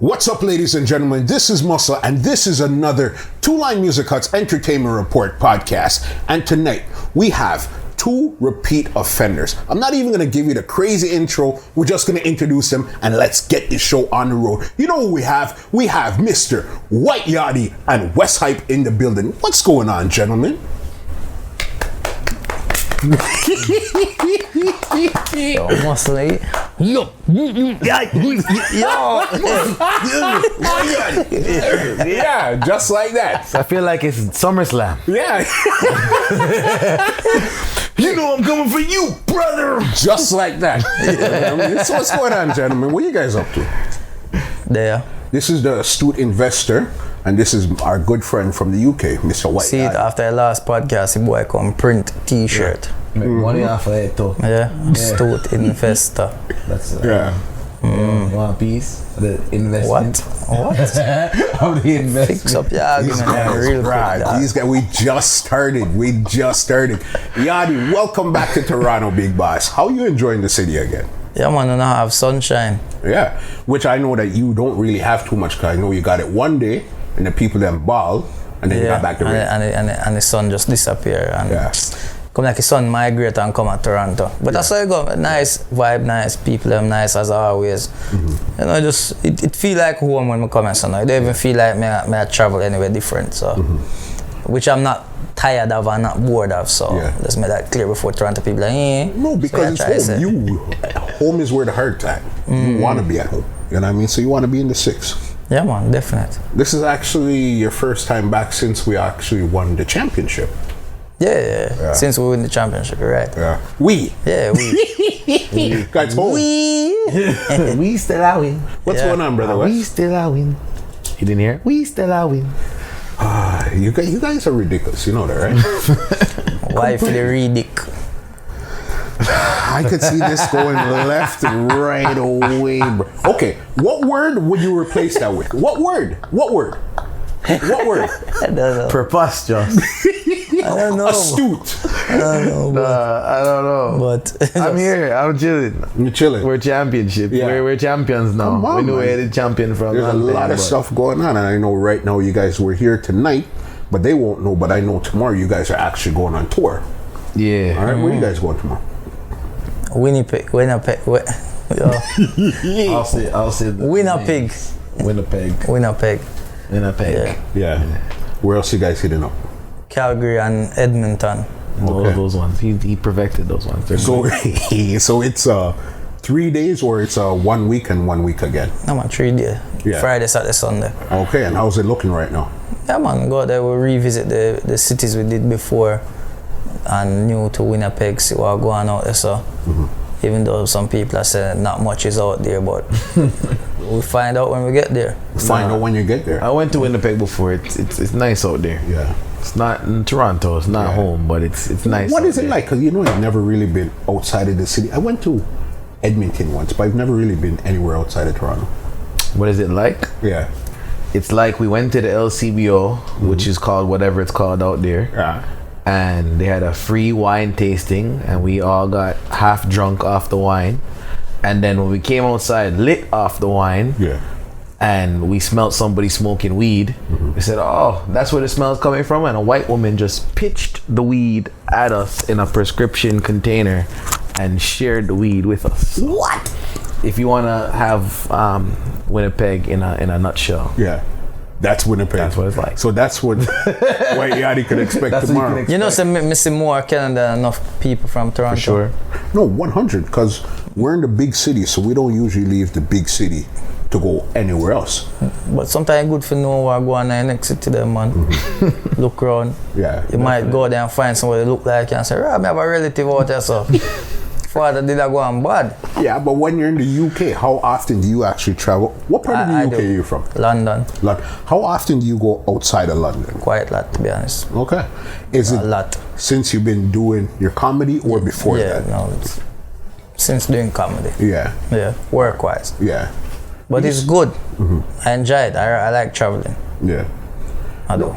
What's up, ladies and gentlemen? This is Muscle, and this is another Two Line Music Hut's Entertainment Report podcast. And tonight, we have two repeat offenders. I'm not even going to give you the crazy intro. We're just going to introduce them, and let's get this show on the road. You know what we have? We have Mr. White Yardie and Wes Hype in the building. What's going on, gentlemen? Yo, Muscle, eh? Yeah, just like that. I feel like it's SummerSlam. Yeah. You know I'm coming for you, brother. Just like that. So what's going on, gentlemen? What are you guys up to? There. This is the astute investor, and this is our good friend from the UK, Mr. White. See it after the last podcast, the boy come print t-shirt. Make money off of it too. Yeah, astute investor. That's one piece. The investment. What? Of the investment. Fix up your argument real quick. These guys, we just started. Yardie, welcome back to Toronto, big boss. How are you enjoying the city again? Yeah, man, and I have sunshine. Yeah, which I know that you don't really have too much, because I know you got it one day, and the people then ball, and then you got back to rain. And the sun just disappear. And come like the sun migrate and come at Toronto. But that's how you go. Nice vibe, nice people, them nice as always. Mm-hmm. You know, just it feel like home when I come here. So now. I don't even feel like I travel anywhere different. So, which I'm not tired of and not bored of. So let's make that clear before Toronto people like, No, because so it's home. Home is where the heart's at. You want to be at home. You know what I mean? So you want to be in the six. Yeah, man, definitely. This is actually your first time back since we actually won the championship. Yeah. Since we win the championship, right? Yeah. We. Guys, We still are win. What's going on, brother? We still are win. You didn't hear? We still are win. You guys are ridiculous. You know that, right? Why for the ridic? I could see this going left right away, bro. Okay, what word would you replace that with? What word? I don't know. Preposterous. I don't know. Astute. I don't know. I don't know. But I'm here. I'm chilling. You're chilling. We're championship. Yeah. We're champions now. We knew where the champion from. There's a lot of stuff going on, and I know right now you guys were here tonight, but they won't know. But I know tomorrow you guys are actually going on tour. Yeah. All right, where are you guys going tomorrow? Winnipeg. I'll say Winnipeg. Yeah. Where else you guys hitting up? Calgary and Edmonton. Those ones. He perfected those ones. So it's 3 days or it's 1 week and 1 week again? No, man, 3 days. Yeah. Friday, Saturday, Sunday. Okay, and how's it looking right now? Yeah, man, go there. We'll revisit the cities we did before and new to Winnipeg, see what going out there. So, even though some people are saying not much is out there, but we'll find out when we get there. Find out when you get there. I went to Winnipeg before. It's nice out there. Yeah. It's not in Toronto. It's not home, but it's nice. What is it like? Because I've never really been outside of the city. I went to Edmonton once, but I've never really been anywhere outside of Toronto. What is it like? Yeah. It's like we went to the LCBO, which is called whatever it's called out there. Yeah. And they had a free wine tasting, and we all got half drunk off the wine. And then when we came outside, lit off the wine, and we smelled somebody smoking weed, we said, "Oh, that's where the smell's coming from." And a white woman just pitched the weed at us in a prescription container and shared the weed with us. What? If you want to have Winnipeg in a nutshell. Yeah. That's Winnipeg. That's what it's like. So that's what White Yardie could expect tomorrow. You know, missing more Canada than enough people from Toronto. For sure. No, 100, because we're in the big city, so we don't usually leave the big city to go anywhere else. But sometimes good to know what going on next city them, man. Look around. Yeah. You might go there and find somebody look like you and say, I have a relative out there, so father did I go on bad. Yeah, but when you're in the UK, how often do you actually travel? What part of the UK are you from? London. How often do you go outside of London? Quite a lot, to be honest. Okay. Is it a lot since you've been doing your comedy or before that? Yeah, no, it's since doing comedy. Yeah. Yeah, work-wise. Yeah. But it's good. I enjoy it. I like traveling. Yeah. I do.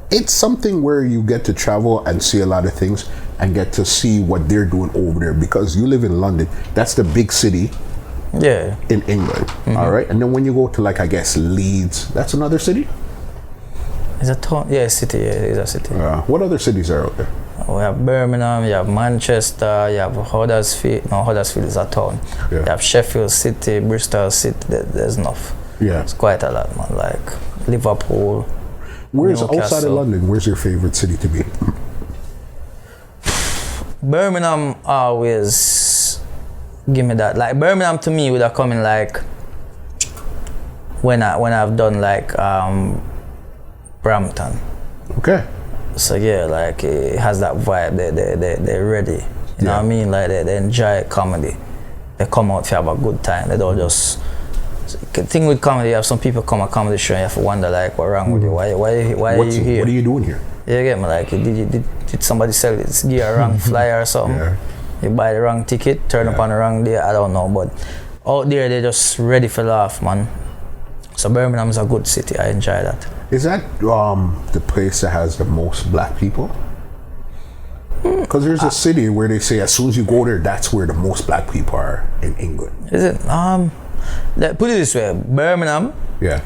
It's something where you get to travel and see a lot of things and get to see what they're doing over there, because you live in London. That's the big city. Yeah. in England. All right, and then when you go to, like, I guess Leeds, that's another city. It's a town. Yeah, city. Yeah, it's a city. What other cities are out there? We have Birmingham, you have Manchester, you have Huddersfield. No, Huddersfield is a town. Yeah. You have Sheffield City, Bristol City. There's enough. Yeah. It's quite a lot, man. Like Liverpool. Where's Newcastle. outside of London? Where's your favorite city to be? Birmingham always give me that. Like Birmingham to me would have come in like when I've done like Brampton. Okay. So yeah, like it has that vibe. They're ready. You know what I mean? Like they enjoy comedy. They come out to have a good time. They don't just. The thing with comedy, you have some people come a comedy show and you have to wonder like what's wrong with you? Why are you here? What are you doing here? You get me? Like did somebody sell this gear a wrong flyer or something? Yeah. You buy the wrong ticket, turn up on the wrong day. I don't know, but out there they're just ready for laugh, man. So Birmingham is a good city. I enjoy that. Is that the place that has the most black people? Because there's a city where they say as soon as you go there, that's where the most black people are in England. Is it? Put it this way: Birmingham,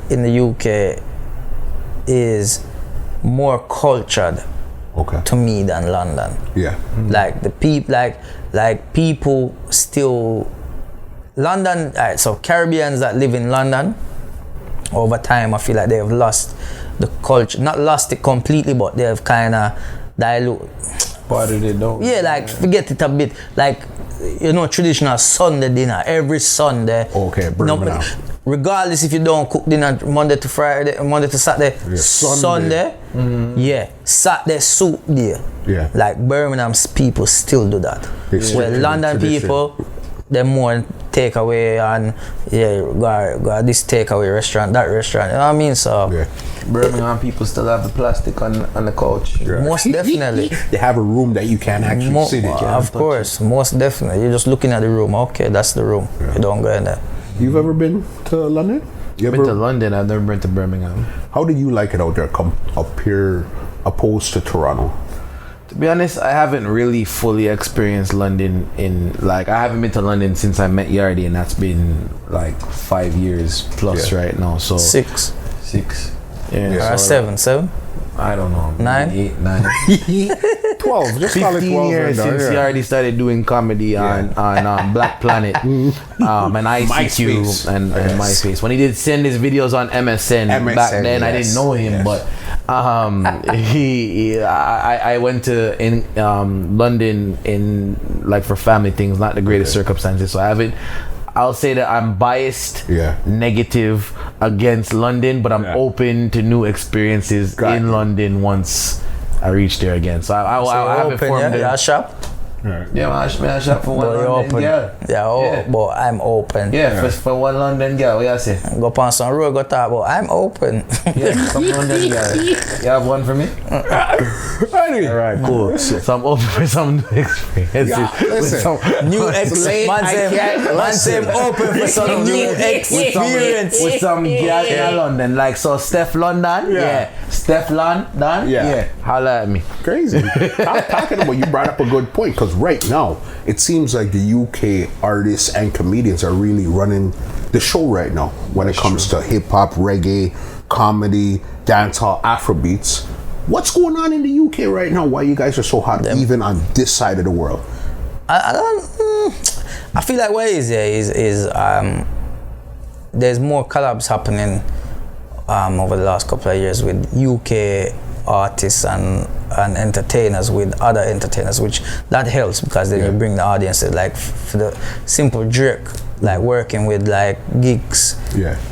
in the UK, is more cultured, to me than London. Yeah. Like the people, like people still. London. Alright, so Caribbeans that live in London, over time, I feel like they have lost the culture. Not lost it completely, but they have kind of dilute. Part of it, though. Yeah, like forget it a bit. Like, you know, traditional Sunday dinner every Sunday. Okay, Birmingham. Regardless if you don't cook dinner Monday to Friday, Monday to Saturday, Sunday, Saturday soup day. Yeah. Like Birmingham's people still do that. Well, London people, they're more takeaway and go this takeaway restaurant, that restaurant. You know what I mean? So Birmingham people still have the plastic on the couch. most definitely. They have a room that you can actually sit in. Of course, most definitely. You're just looking at the room. Okay, that's the room. You don't go in there. You've ever been to London? I've been to London. I've never been to Birmingham. How do you like it out there up here opposed to Toronto? To be honest, I haven't really fully experienced London I haven't been to London since I met Yardie, and that's been like 5 years plus right now. So 6. Yeah. So 7. I don't know. 9? 8, 9. 12. Just call it 12. 15 years since Yardie started doing comedy on Black Planet and ICQ and MySpace. When he did send his videos on MSN back then, I didn't know him, but I went to London in like for family things, not the greatest circumstances. So I'll say that I'm biased, negative against London, but I'm open to new experiences in London once I reach there again. So I have formed a shop. Yeah, I shop for one London girl. But I'm open. Yeah, for one London girl. What you say? Go on some road, go talk about. I'm open. Yeah, some London girl. You have one for me? Alright, cool. So I'm open for some new experiences. New experiences. Man say open for some new experience. With some girl in London. Like, so Steph London? Yeah. Steph London? Yeah. Holla at me. Crazy. Talking about, you brought up a good point, because right now it seems like the UK artists and comedians are really running the show right now when it comes to hip-hop, reggae, comedy, dancehall, Afrobeats. What's going on in the UK right now? Why you guys are so hot even on this side of the world? I feel like what is there is there's more collabs happening over the last couple of years with UK artists and entertainers with other entertainers, which that helps because then you bring the audiences. Like for the simple Drake, like working with like gigs,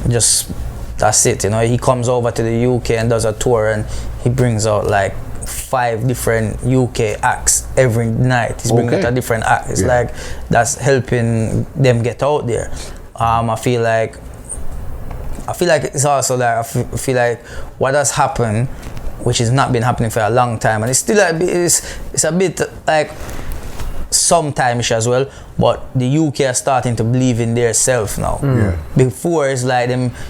just that's it. You know, he comes over to the UK and does a tour, and he brings out like 5 different UK acts every night. He's bringing out a different act. It's like that's helping them get out there. I feel like it's also like I feel like what has happened, which has not been happening for a long time, and it's still it's a bit like sometime-ish as well. but the UK are starting to believe in their self now. Before it's like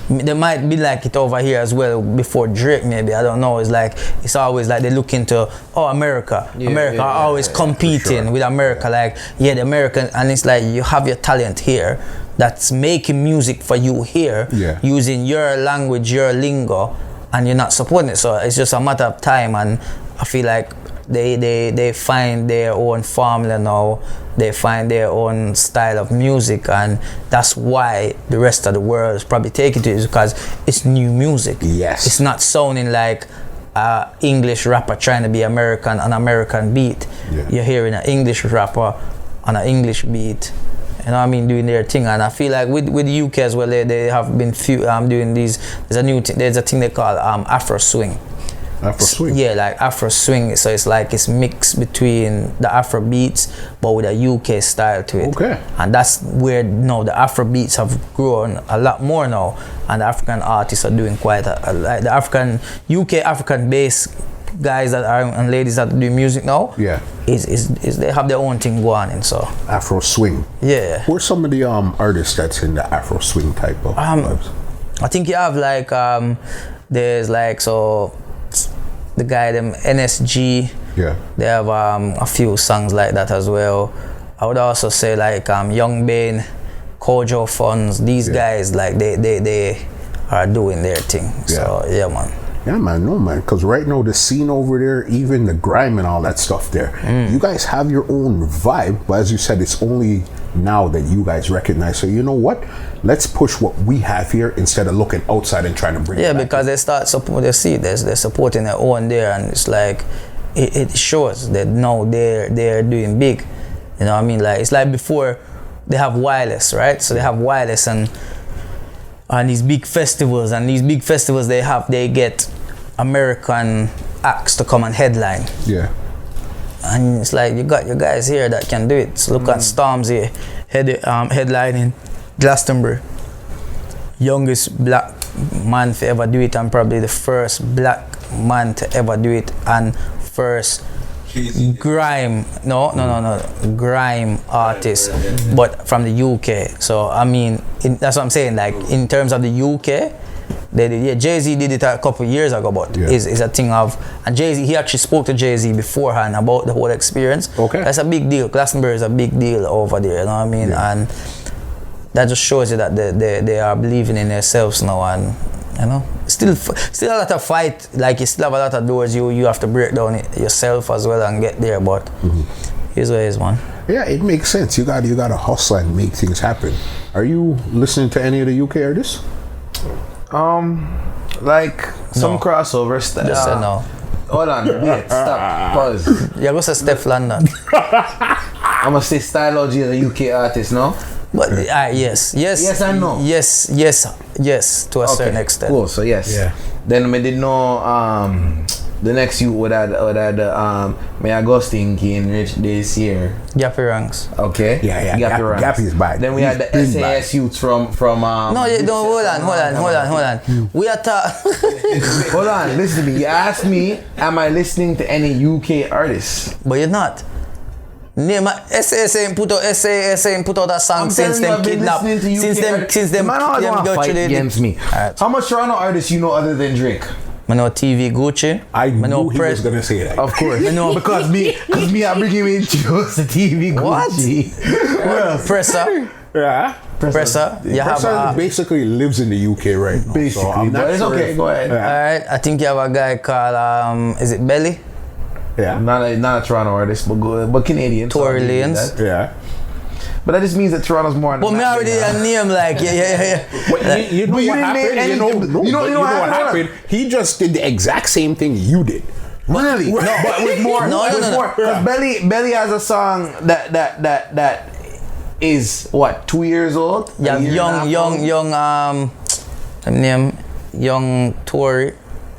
they might be like it over here as well. Before Drake, maybe, I don't know. It's like it's always like they look into America. America are always competing with America. Like the American, and it's like you have your talent here that's making music for you here, using your language, your lingo, and you're not supporting it. So it's just a matter of time, and I feel like they find their own formula now. They find their own style of music, and that's why the rest of the world is probably taking to it, because it's new music. Yes, it's not sounding like English rapper trying to be American on American beat. You're hearing an English rapper on an English beat, you know what I mean, doing their thing. And I feel like with the UK as well, they have been doing these. There's a thing they call Afro swing. Afro swing. Yeah, like Afro swing. So it's like it's mixed between the Afro beats, but with a UK style to it. Okay. And that's where the Afro beats have grown a lot more now, and the African artists are doing quite like the African based guys that are and ladies that do music now. Is they have their own thing going on. So Afro swing. Yeah. Who are some of the artists that's in the Afro swing type of vibes? I think you have like there's like the guy them NSG. They have a few songs like that as well. I would also say like Young Bane, Kojo Funds. These guys, like they are doing their thing. So yeah, man. Yeah, man, no, man, because right now the scene over there, even the grime and all that stuff there, you guys have your own vibe, but as you said, it's only now that you guys recognize. So you know what? Let's push what we have here instead of looking outside and trying to bring it back. Because they start support. They see they're supporting their own there, and it's like it shows that now they're doing big. You know what I mean? Like it's like before they have wireless, right? So they have wireless and these big festivals, they get American acts to come and headline. And it's like you got your guys here that can do it. So look at Stormzy headlining Glastonbury, youngest black man to ever do it, and probably the first black man to ever do it, and first grime grime artist, but from the UK. So I mean, that's what I'm saying. Like in terms of the UK, Jay-Z did it a couple of years ago, but it's a thing of, and Jay-Z, he actually spoke to Jay-Z beforehand about the whole experience. That's a big deal. Glastonbury is a big deal over there, you know what I mean? And that just shows you that they are believing in themselves now, and you know, still a lot of fight. Like you still have a lot of doors you have to break down yourself as well and get there. But here's what it is, man. Yeah, it makes sense. You got to hustle and make things happen. Are you listening to any of the UK artists? Like some crossover stuff. Just say no. Hold on, wait, stop, pause. Yeah, go say Steph London. I'm gonna say Stylogy is a UK artist, no? But yes and no. Yes, to a certain extent. Cool. So yes. Then we did know the next youth would have May Augustine in Rich this year. Gappy Ranks. Okay. Gappy's back. Then we had the SAS youths from No, hold on. We are hold on, listen to me. You asked me, am I listening to any UK artists? But you're not. SAS ain't put out a song since them kidnapped. Since them go fight against me. Right. How much Toronto artists you know other than Drake? I know TV Gucci. I knew he was gonna say that. Of course. I know because me I bring him into the TV Gucci. What? Presser. Yeah. Presser. Presser basically lives in the UK right now. Basically, so but it's okay. Go ahead. Alright. I think you have a guy called is it Belly? Yeah. Not a Toronto artist, but Canadian. Tory Lanez. Yeah. But that just means that Toronto's more. But me already a name like But you know what happened? You know what happened? He just did the exact same thing you did. Really? No, but with more. No. Because Belly has a song that is what 2 years old. Yeah, young name young Tory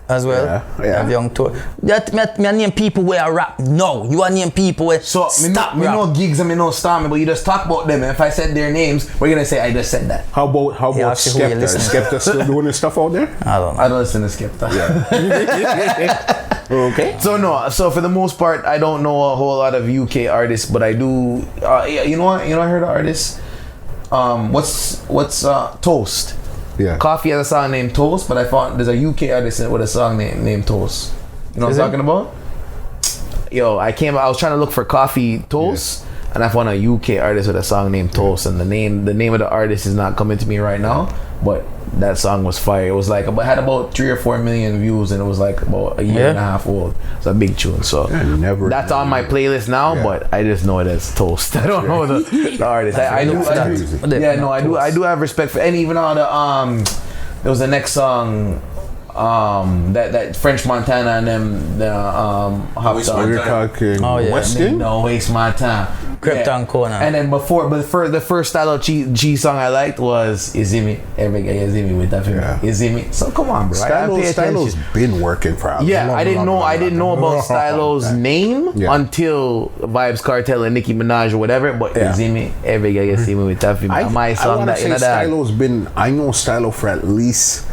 as well. Yeah. Have young Tory. That me name people where I rap. No, you are name people where so stop me know gigs and me know Stormy, but you just talk about them. And if I said their names, we're gonna say I just said that. How about Skepta? Is Skepta still doing his stuff out there? I don't know. I don't listen to Skepta. Yeah. Okay. So for the most part, I don't know a whole lot of UK artists, but I do. You know what? I heard of artists. What's Toast? Yeah. Coffee has a song named Toast, but I found there's a UK artist with a song named Toast. You know what I'm talking about? Yo, I was trying to look for Coffee Toast, and I found a UK artist with a song named Toast, and the name of the artist is not coming to me right now, but that song was fire. It was like had about 3 or 4 million views, and it was like about a year and a half old. It's a big tune. So that's on my playlist now, but I just know it as Toast. I don't know the artist. I do have respect for, and even on the there was the next song. That French Montana and them Waste you're talking Weston? No, Waste My Time. Krypton Corner. And then the first style of G song I liked was Izimi. Every guy Izimi with that film. Izimi. So come on, bro. Stylo's been working for us. Yeah, I didn't know about Stylo's name until Vibes Cartel and Nicki Minaj or whatever. But Izimi, every guy Izimi with that film. I want to say Stylo's been. I know Stylo for at least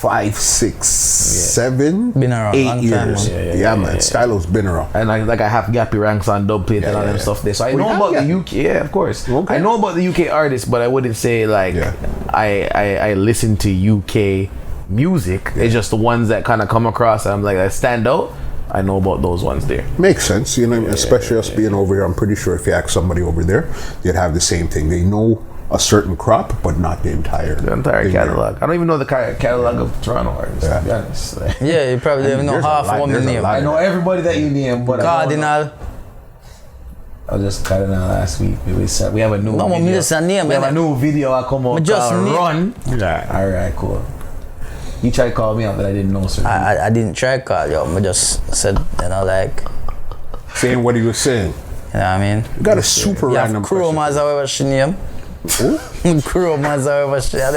5, 6, 7, been around 8 years. Yeah, man. Stylo's been around. And I have Gappy ranks on dubplate and all them stuff there. So I know about the UK. Yeah, of course. Okay. I know about the UK artists, but I wouldn't say like I listen to UK music. It's just the ones that kind of come across and I'm like, that stand out. I know about those ones there. Makes sense, you know, especially us being over here. I'm pretty sure if you ask somebody over there, they'd have the same thing. They know a certain crop, but not the entire catalog. I don't even know the catalog of Toronto artists, to be honest. You probably don't even know half of them name. I know everybody that you name, but Cardinal. I just Cardinal last week. We have a new video. We have a new video I come out called Run. Yeah. Alright, cool. You tried to call me up, but I didn't know, sir. I didn't try to call you. I just said, like... Saying what he was saying. You know what I mean? You got a super random question. Chromas, however she name. Chromas, however she name.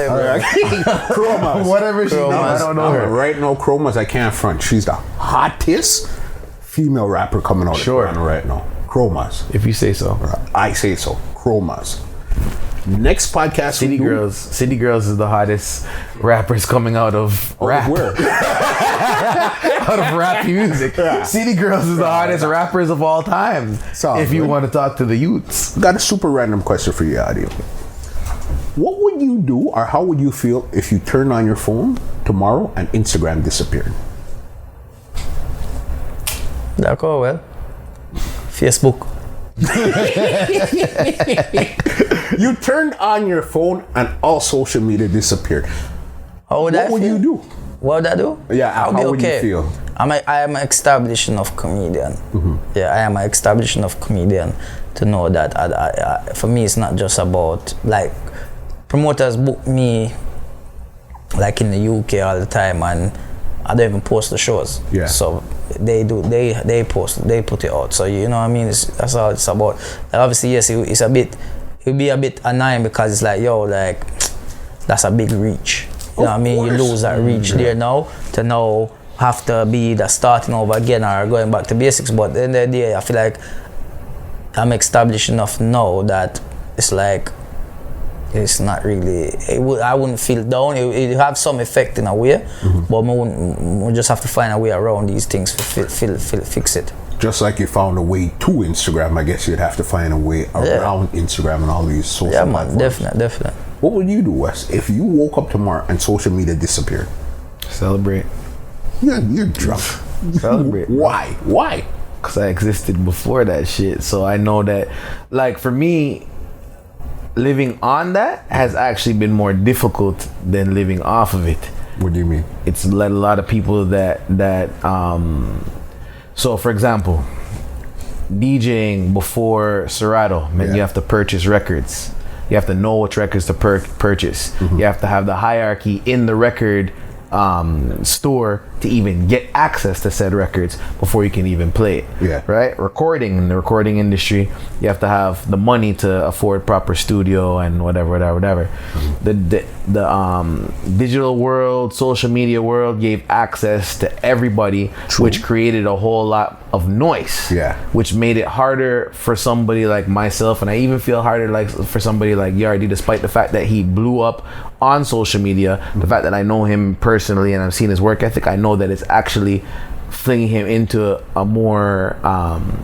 Chromas. Whatever she name, I don't know her. Right now, Chromas, I can't front. She's the hottest female rapper coming out of Toronto right now. Chromas. If you say so. I say so. Chromas. Next podcast, City Girls is the hottest rappers coming out of rap. Where? Out of rap music. City Girls is the hottest rappers of all time. If you want to talk to the youths. Got a super random question for you, Adi. What would you do, or how would you feel if you turned on your phone tomorrow and Instagram disappeared? That's all well. Facebook. You turned on your phone and all social media disappeared. What would you do? What would I do? Yeah, how would you feel? I am an established enough comedian. Yeah, I am an established enough comedian to know that for me it's not just about like promoters book me like in the UK all the time and I don't even post the shows. Yeah. So they put it out. So you know what I mean? That's all it's about. And obviously, yes, it'll be a bit annoying because it's like, yo, like that's a big reach. You know what I mean? You lose that reach there now to now have to be the starting over again or going back to basics. But at the end of the day, I feel like I'm established enough now that it's like it's not really. I wouldn't feel down. It have some effect in a way, but we just have to find a way around these things to fix it. Just like you found a way to Instagram, I guess you'd have to find a way around Instagram and all these social platforms. Definitely. What would you do, Wes, if you woke up tomorrow and social media disappeared? Celebrate. Yeah, you're drunk. Celebrate. Why? Because I existed before that shit, so I know that. Like for me, living on that has actually been more difficult than living off of it. What do you mean? It's let a lot of people so for example, DJing before Serato meant you have to purchase records. You have to know which records to purchase. You have to have the hierarchy in the record store to even get access to said records before you can even play it. Yeah. Right? Recording in the recording industry, you have to have the money to afford proper studio and whatever. The digital world, social media world gave access to everybody, which created a whole lot of noise. Yeah. Which made it harder for somebody like myself, and I even feel harder like for somebody like Yardie, despite the fact that he blew up on social media, the fact that I know him personally and I've seen his work ethic, I know that it's actually flinging him into a more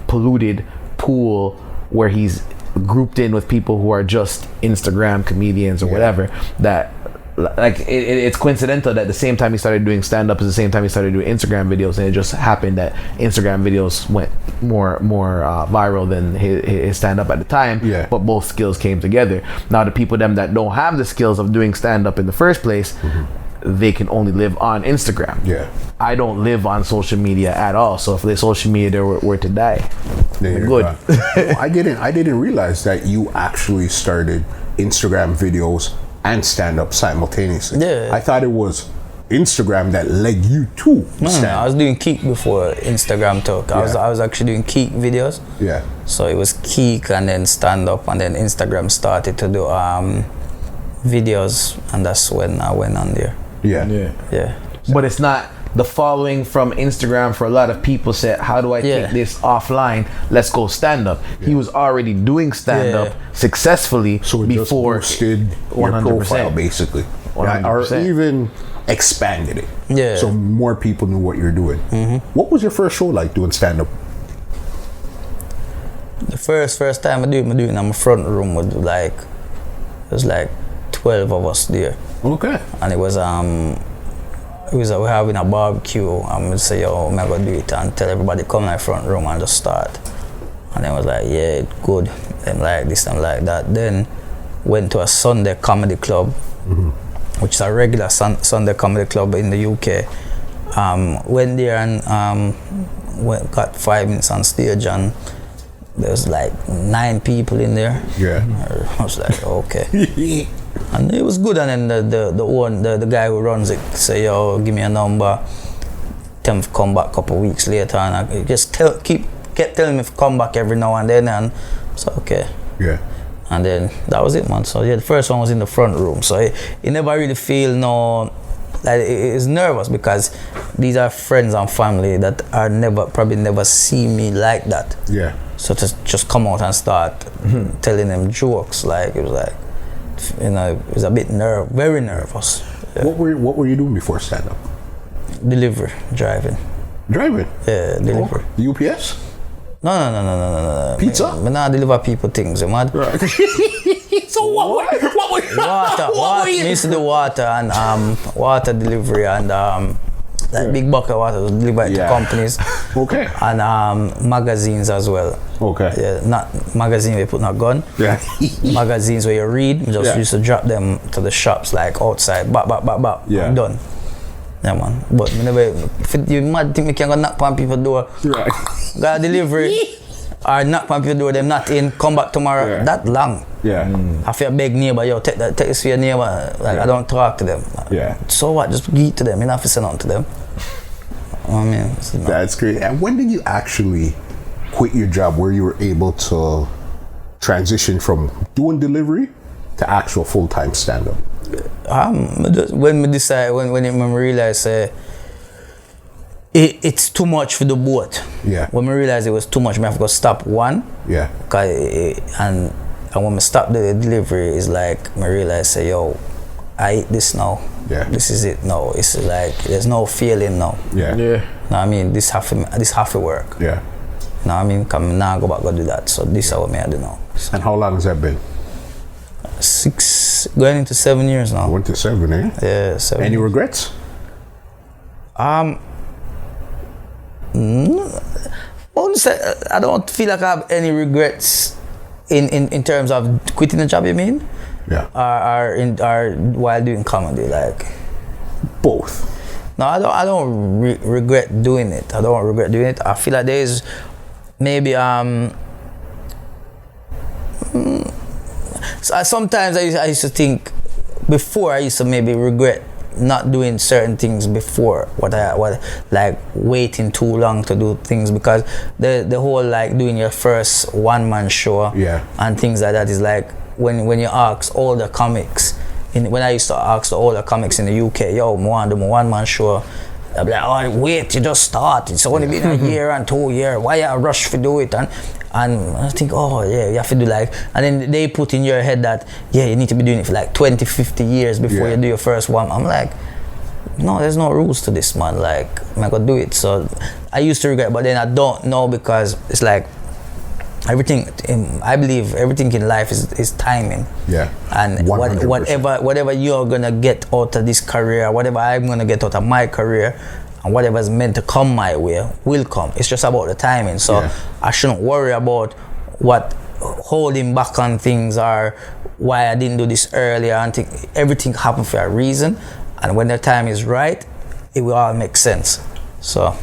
polluted pool where he's grouped in with people who are just Instagram comedians or whatever, that like it's coincidental that the same time he started doing stand-up is the same time he started doing Instagram videos, and it just happened that Instagram videos went more viral than his stand-up at the time. But both skills came together. Now the people them that don't have the skills of doing stand-up in the first place, they can only live on Instagram. I don't live on social media at all, so if the social media were to die, good. I didn't realize that you actually started Instagram videos and stand-up simultaneously. I thought it was Instagram that led you to stand-up. I was doing Keek before Instagram took. I was actually doing Keek videos. So it was Keek and then stand-up, and then Instagram started to do videos, and that's when I went on there. But it's not the following from Instagram for a lot of people said, how do I take this offline? Let's go stand up. He was already doing stand up successfly before it boosted your profile, basically. 100%. Or even expanded it. So more people knew what you're doing. What was your first show like doing stand up? The first time I do it in my front room with it was like 12 of us there. And it was we're having a barbecue, and we say, yo, I'm gonna do it and tell everybody come in the front room and just start. And then was like, yeah, it's good. Them like this, them like that. Then went to a Sunday comedy club, which is a regular Sunday comedy club in the UK. Went there and got 5 minutes on stage, and there was like 9 people in there. I was like, okay. And it was good, and then the guy who runs it say, yo, give me a number, tell me to come back a couple of weeks later, and I just kept telling me to come back every now and then, and so okay. And then that was it, man. So the first one was in the front room, so you never really feel it's nervous, because these are friends and family that are probably never see me like that. So to just come out and start telling them jokes, like it was like, it was a bit very nervous. What were you doing before stand-up? Delivery, driving. Driving? Yeah, delivery. UPS? No. Pizza? I not deliver people things, you mad? So what were you? Water. We used to do water and water delivery, and like big bucket of water was delivered to companies. And magazines as well. Not magazine where you put in a gun. Magazines where you read, we just used to drop them to the shops, like outside. Bap. Done. Yeah, man. But you mad think me can go knock on people's door. Got a delivery. Or knock on people's door, them not in, come back tomorrow. That long. I feel beg neighbor, yo, take this for your neighbor. I don't talk to them. So what? Just give it to them. You don't have to send on to them. I mean, that's great. And when did you actually quit your job where you were able to transition from doing delivery to actual full-time stand-up? When I realized it's too much for the boat. When I realized it was too much, I have to stop one. And when I stop the delivery, it's like I realized, yo, I eat this now. This is it now. It's like there's no feeling now. Know what I mean? This have to work. Know what I mean? Come now go back go do that. So this is what I do now. So. And how long has that been? 6 going into 7 years now. Went to 7, eh? Yeah, 7. Any regrets? Honestly, I don't feel like I have any regrets in terms of quitting the job, you mean? Or while doing comedy, like both. No, I don't regret doing it. I don't regret doing it. I feel like there's maybe so sometimes I used to think before, I used to maybe regret not doing certain things before, what like waiting too long to do things, because the whole like doing your first one-man show and things like that is like when you ask all the comics, when I used to ask all the comics in the UK, yo, I want to do my one-man show, I'd be like, oh wait, you just started, it's only been a year and 2 years, why you rush to do it? And I think, oh yeah, you have to do like, and then they put in your head that, yeah, you need to be doing it for like 20, 50 years before you do your first one. I'm like, no, there's no rules to this, man. Like, I'm not gonna do it. So I used to regret, but then I don't know because it's like everything. I believe everything in life is timing. Yeah. And 100%. whatever you're gonna get out of this career, whatever I'm gonna get out of my career, and whatever's meant to come my way will come. It's just about the timing. So I shouldn't worry about what holding back on things or why I didn't do this earlier. And everything happened for a reason. And when the time is right, it will all make sense. So.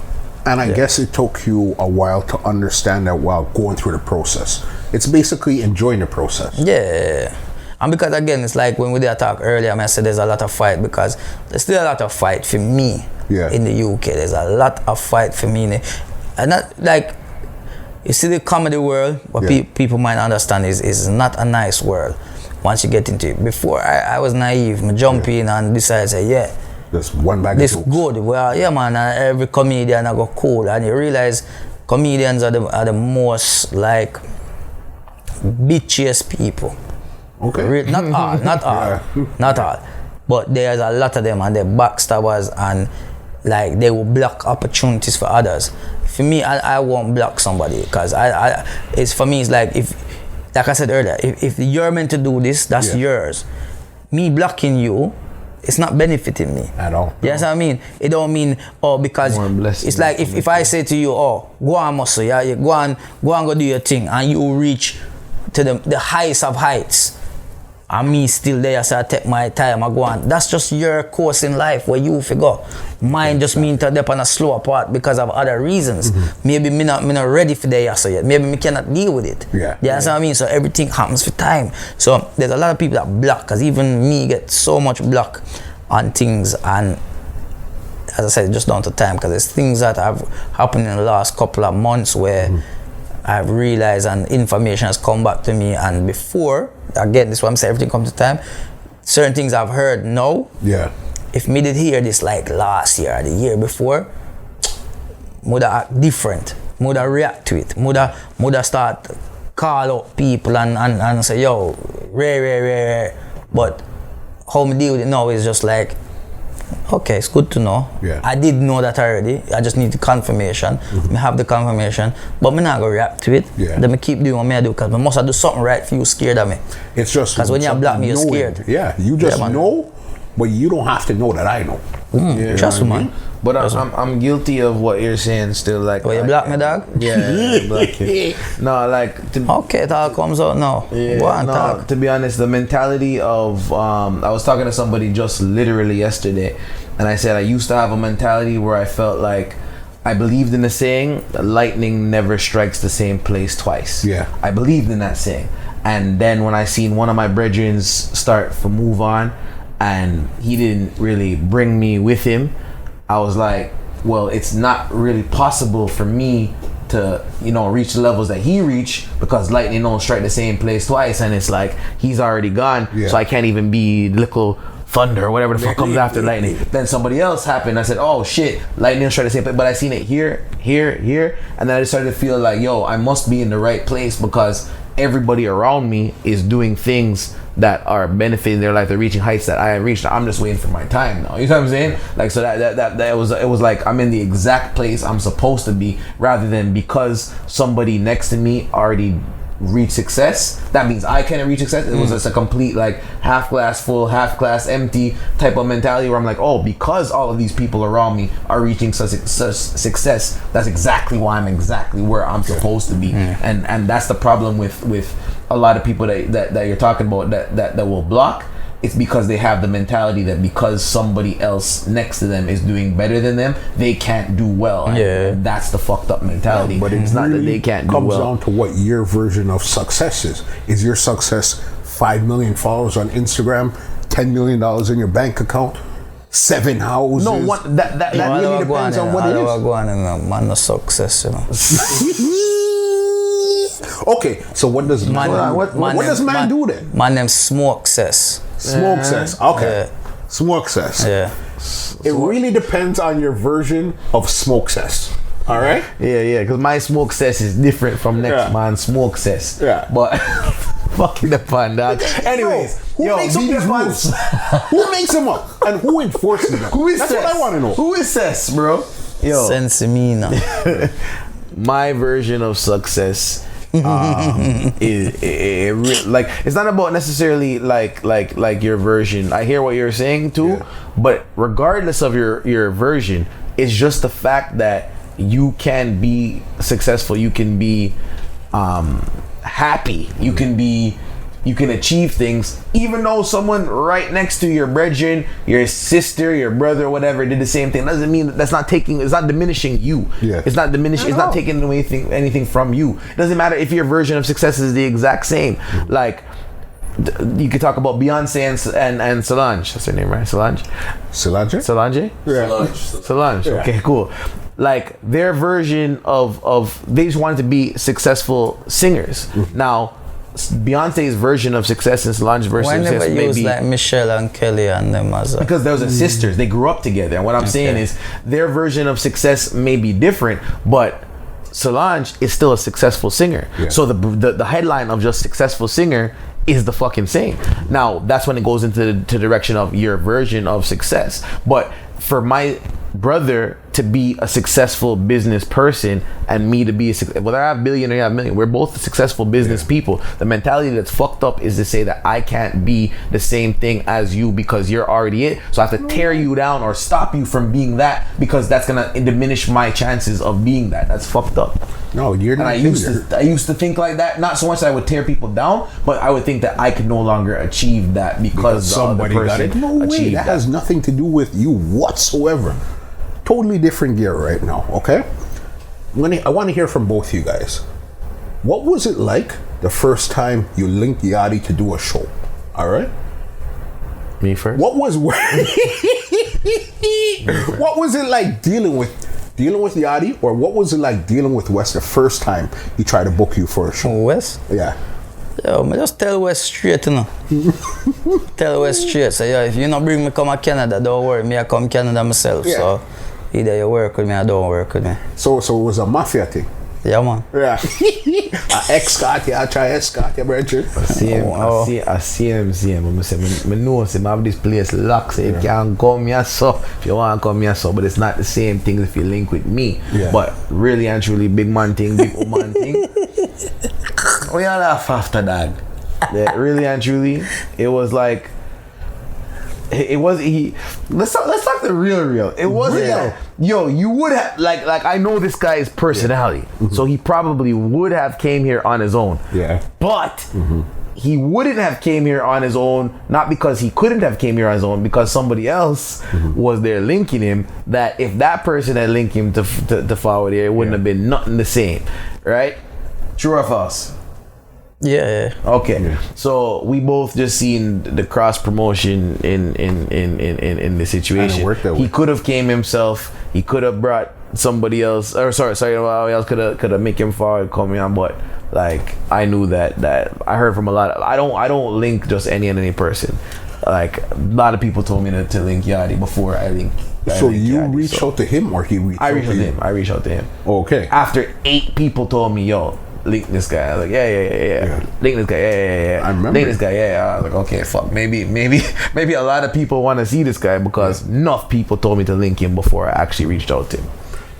And I guess it took you a while to understand that while going through the process. It's basically enjoying the process. Yeah. And because again, it's like when we did a talk earlier, I said there's a lot of fight because there's still a lot of fight for me in the UK. There's a lot of fight for me. And not like, you see the comedy world, what people might understand is not a nice world once you get into it. Before, I was naive. I jump in and decide, say, this one bag this of jokes. Good. Well, yeah, man, and every comedian I go cool. And you realize comedians are the most, like, bitchiest people. Okay. Not all. But there's a lot of them and they're backstabbers and, like, they will block opportunities for others. For me, I won't block somebody because it's for me, it's like, if, like I said earlier, if you're meant to do this, that's yours. Me blocking you, it's not benefiting me at all. Yes, I mean, it don't mean because it's like if I say to you, go on muscle, you go on go do your thing, and you reach to the highest of heights, and me still there, so I take my time, I go on. That's just your course in life where you figure. Mine just mean to dip on a slower part because of other reasons. Maybe me not ready for the so yet. Maybe me cannot deal with it. That's what I mean. So everything happens for time. So there's a lot of people that block, because even me get so much block on things, and as I said, just down to time, because there's things that have happened in the last couple of months where I've realized and information has come back to me, and before, again, this is what I'm saying, everything comes to time. Certain things I've heard now. If me did hear this like last year or the year before, would act different. Would react to it. Would start call out people and say, yo, rare. But how me deal with it now is just like, okay, it's good to know. I did know that already. I just need the confirmation. Me have the confirmation, but me not gonna react to it. Then me keep doing what I do, because I must do something right for you scared of me. It's just because when you block me, you're scared. You just know, but you don't have to know that I know. Trust me, man. But I'm guilty of what you're saying still. Like, you block me, dog? Yeah, block you. No, like. Okay, it all comes out now. Yeah, go on, talk. To be honest, the mentality of I was talking to somebody just literally yesterday, and I said I used to have a mentality where I felt like I believed in the saying, lightning never strikes the same place twice. I believed in that saying, and then when I seen one of my brethren start to move on, and he didn't really bring me with him, I was like, well, it's not really possible for me to, reach the levels that he reached, because lightning don't strike the same place twice, and it's like he's already gone, so I can't even be little thunder or whatever the fuck comes after lightning. Then somebody else happened. I said, oh shit, lightning don't strike the same place, but I seen it here, and then I just started to feel like, yo, I must be in the right place, because everybody around me is doing things that are benefiting their life. They're reaching heights that I haven't reached. I'm just waiting for my time now. You know what I'm saying? Like, so that it was like I'm in the exact place I'm supposed to be, rather than because somebody next to me already reached success, that means I can't reach success. It was just a complete like half glass full, half glass empty type of mentality, where I'm like, oh, because all of these people around me are reaching such success, that's exactly why I'm exactly where I'm supposed to be. And that's the problem with a lot of people that you're talking about that will block. It's because they have the mentality that because somebody else next to them is doing better than them, they can't do well. And that's the fucked up mentality. But it's not that they can't do well. It comes down to what your version of success is. Is your success 5 million followers on Instagram, $10 million in your bank account, 7 houses? No, that really depends on what it is. Go on and man, no success, Okay, so what does man do then? Man, them smoke cess. Smoke cess. Okay. Smoke cess. It really depends on your version of smoke cess. All right? Yeah, because my smoke cess is different from next man's smoke cess. But fucking the fun, dog. Anyways, who makes up these rules? Who makes them up? And who enforces them? That's what I want to know. Who is Cess, bro? Yo. Sensimina. My version of success like it's not about necessarily like your version. I hear what you're saying too, but regardless of your version, it's just the fact that you can be successful, you can be happy, you can achieve things, even though someone right next to your brethren, your sister, your brother, whatever, did the same thing. Doesn't mean it's not diminishing you. Yeah. It's not diminishing. It's not taking away anything from you. It doesn't matter if your version of success is the exact same. Like you could talk about Beyonce and Solange. That's her name, right? Solange. Yeah. Solange. Yeah. Okay, cool. Like their version of they just wanted to be successful singers. Now Beyonce's version of success and Solange's version of success maybe use like Michelle and Kelly and them as a, because those are sisters. They grew up together. And what I'm saying is their version of success may be different, but Solange is still a successful singer. Yeah. So the headline of just successful singer is the fucking same. Now that's when it goes into the direction of your version of success. But for my brother to be a successful business person and me to be whether I have billion or you have million, we're both successful business people. The mentality that's fucked up is to say that I can't be the same thing as you because you're already it, so I have to tear you down or stop you from being that because that's gonna diminish my chances of being that. That's fucked up. No, you're not. And I used to think like that, not so much that I would tear people down, but I would think that I could no longer achieve that because somebody got it. No way, that has nothing to do with you whatsoever. Totally different gear right now, okay? I want to hear from both you guys. What was it like the first time you linked Yardie to do a show? All right? Me first? What was it like dealing with Yardie, or what was it like dealing with Wes the first time he tried to book you for a show? Wes? Yeah. Yo, I just tell Wes straight, you know. Tell Wes straight. Say, yo, if you not bring me come to Canada, don't worry. Me I come Canada myself. Yeah. So either you work with me or don't work with me. So it was a mafia thing. Yeah, man. Yeah. Escort, I try escort, brethren. I see him. I say, I know I have this place locked, so you can't come here, so if you want to come here, so, but it's not the same thing if you link with me. Yeah. But really and truly, big man thing, big woman thing. We all laugh after that. Yeah, really and truly, it was like, let's talk the real. It wasn't that, yo, you would have, like I know this guy's personality, so he probably would have came here on his own. Yeah. But he wouldn't have came here on his own, not because he couldn't have came here on his own, because somebody else was there linking him, that if that person had linked him to forward here, it wouldn't have been nothing the same. Right? True or false? Yeah. Okay. Yeah. So we both just seen the cross promotion in the situation. And it worked that way. He could have came himself. He could have brought somebody else. Or sorry, else could have make him forward coming on. But like I knew that I heard from a lot of, I don't link just any person. Like a lot of people told me to link Yardie before I link. So you reached out to him, or he reached out to you? I reached out to him. Okay. After 8 people told me, yo, link this guy. I was like, yeah. Link this guy, yeah. I remember. Link this guy, yeah. I was like, okay, fuck. Maybe a lot of people want to see this guy because enough people told me to link him before I actually reached out to him.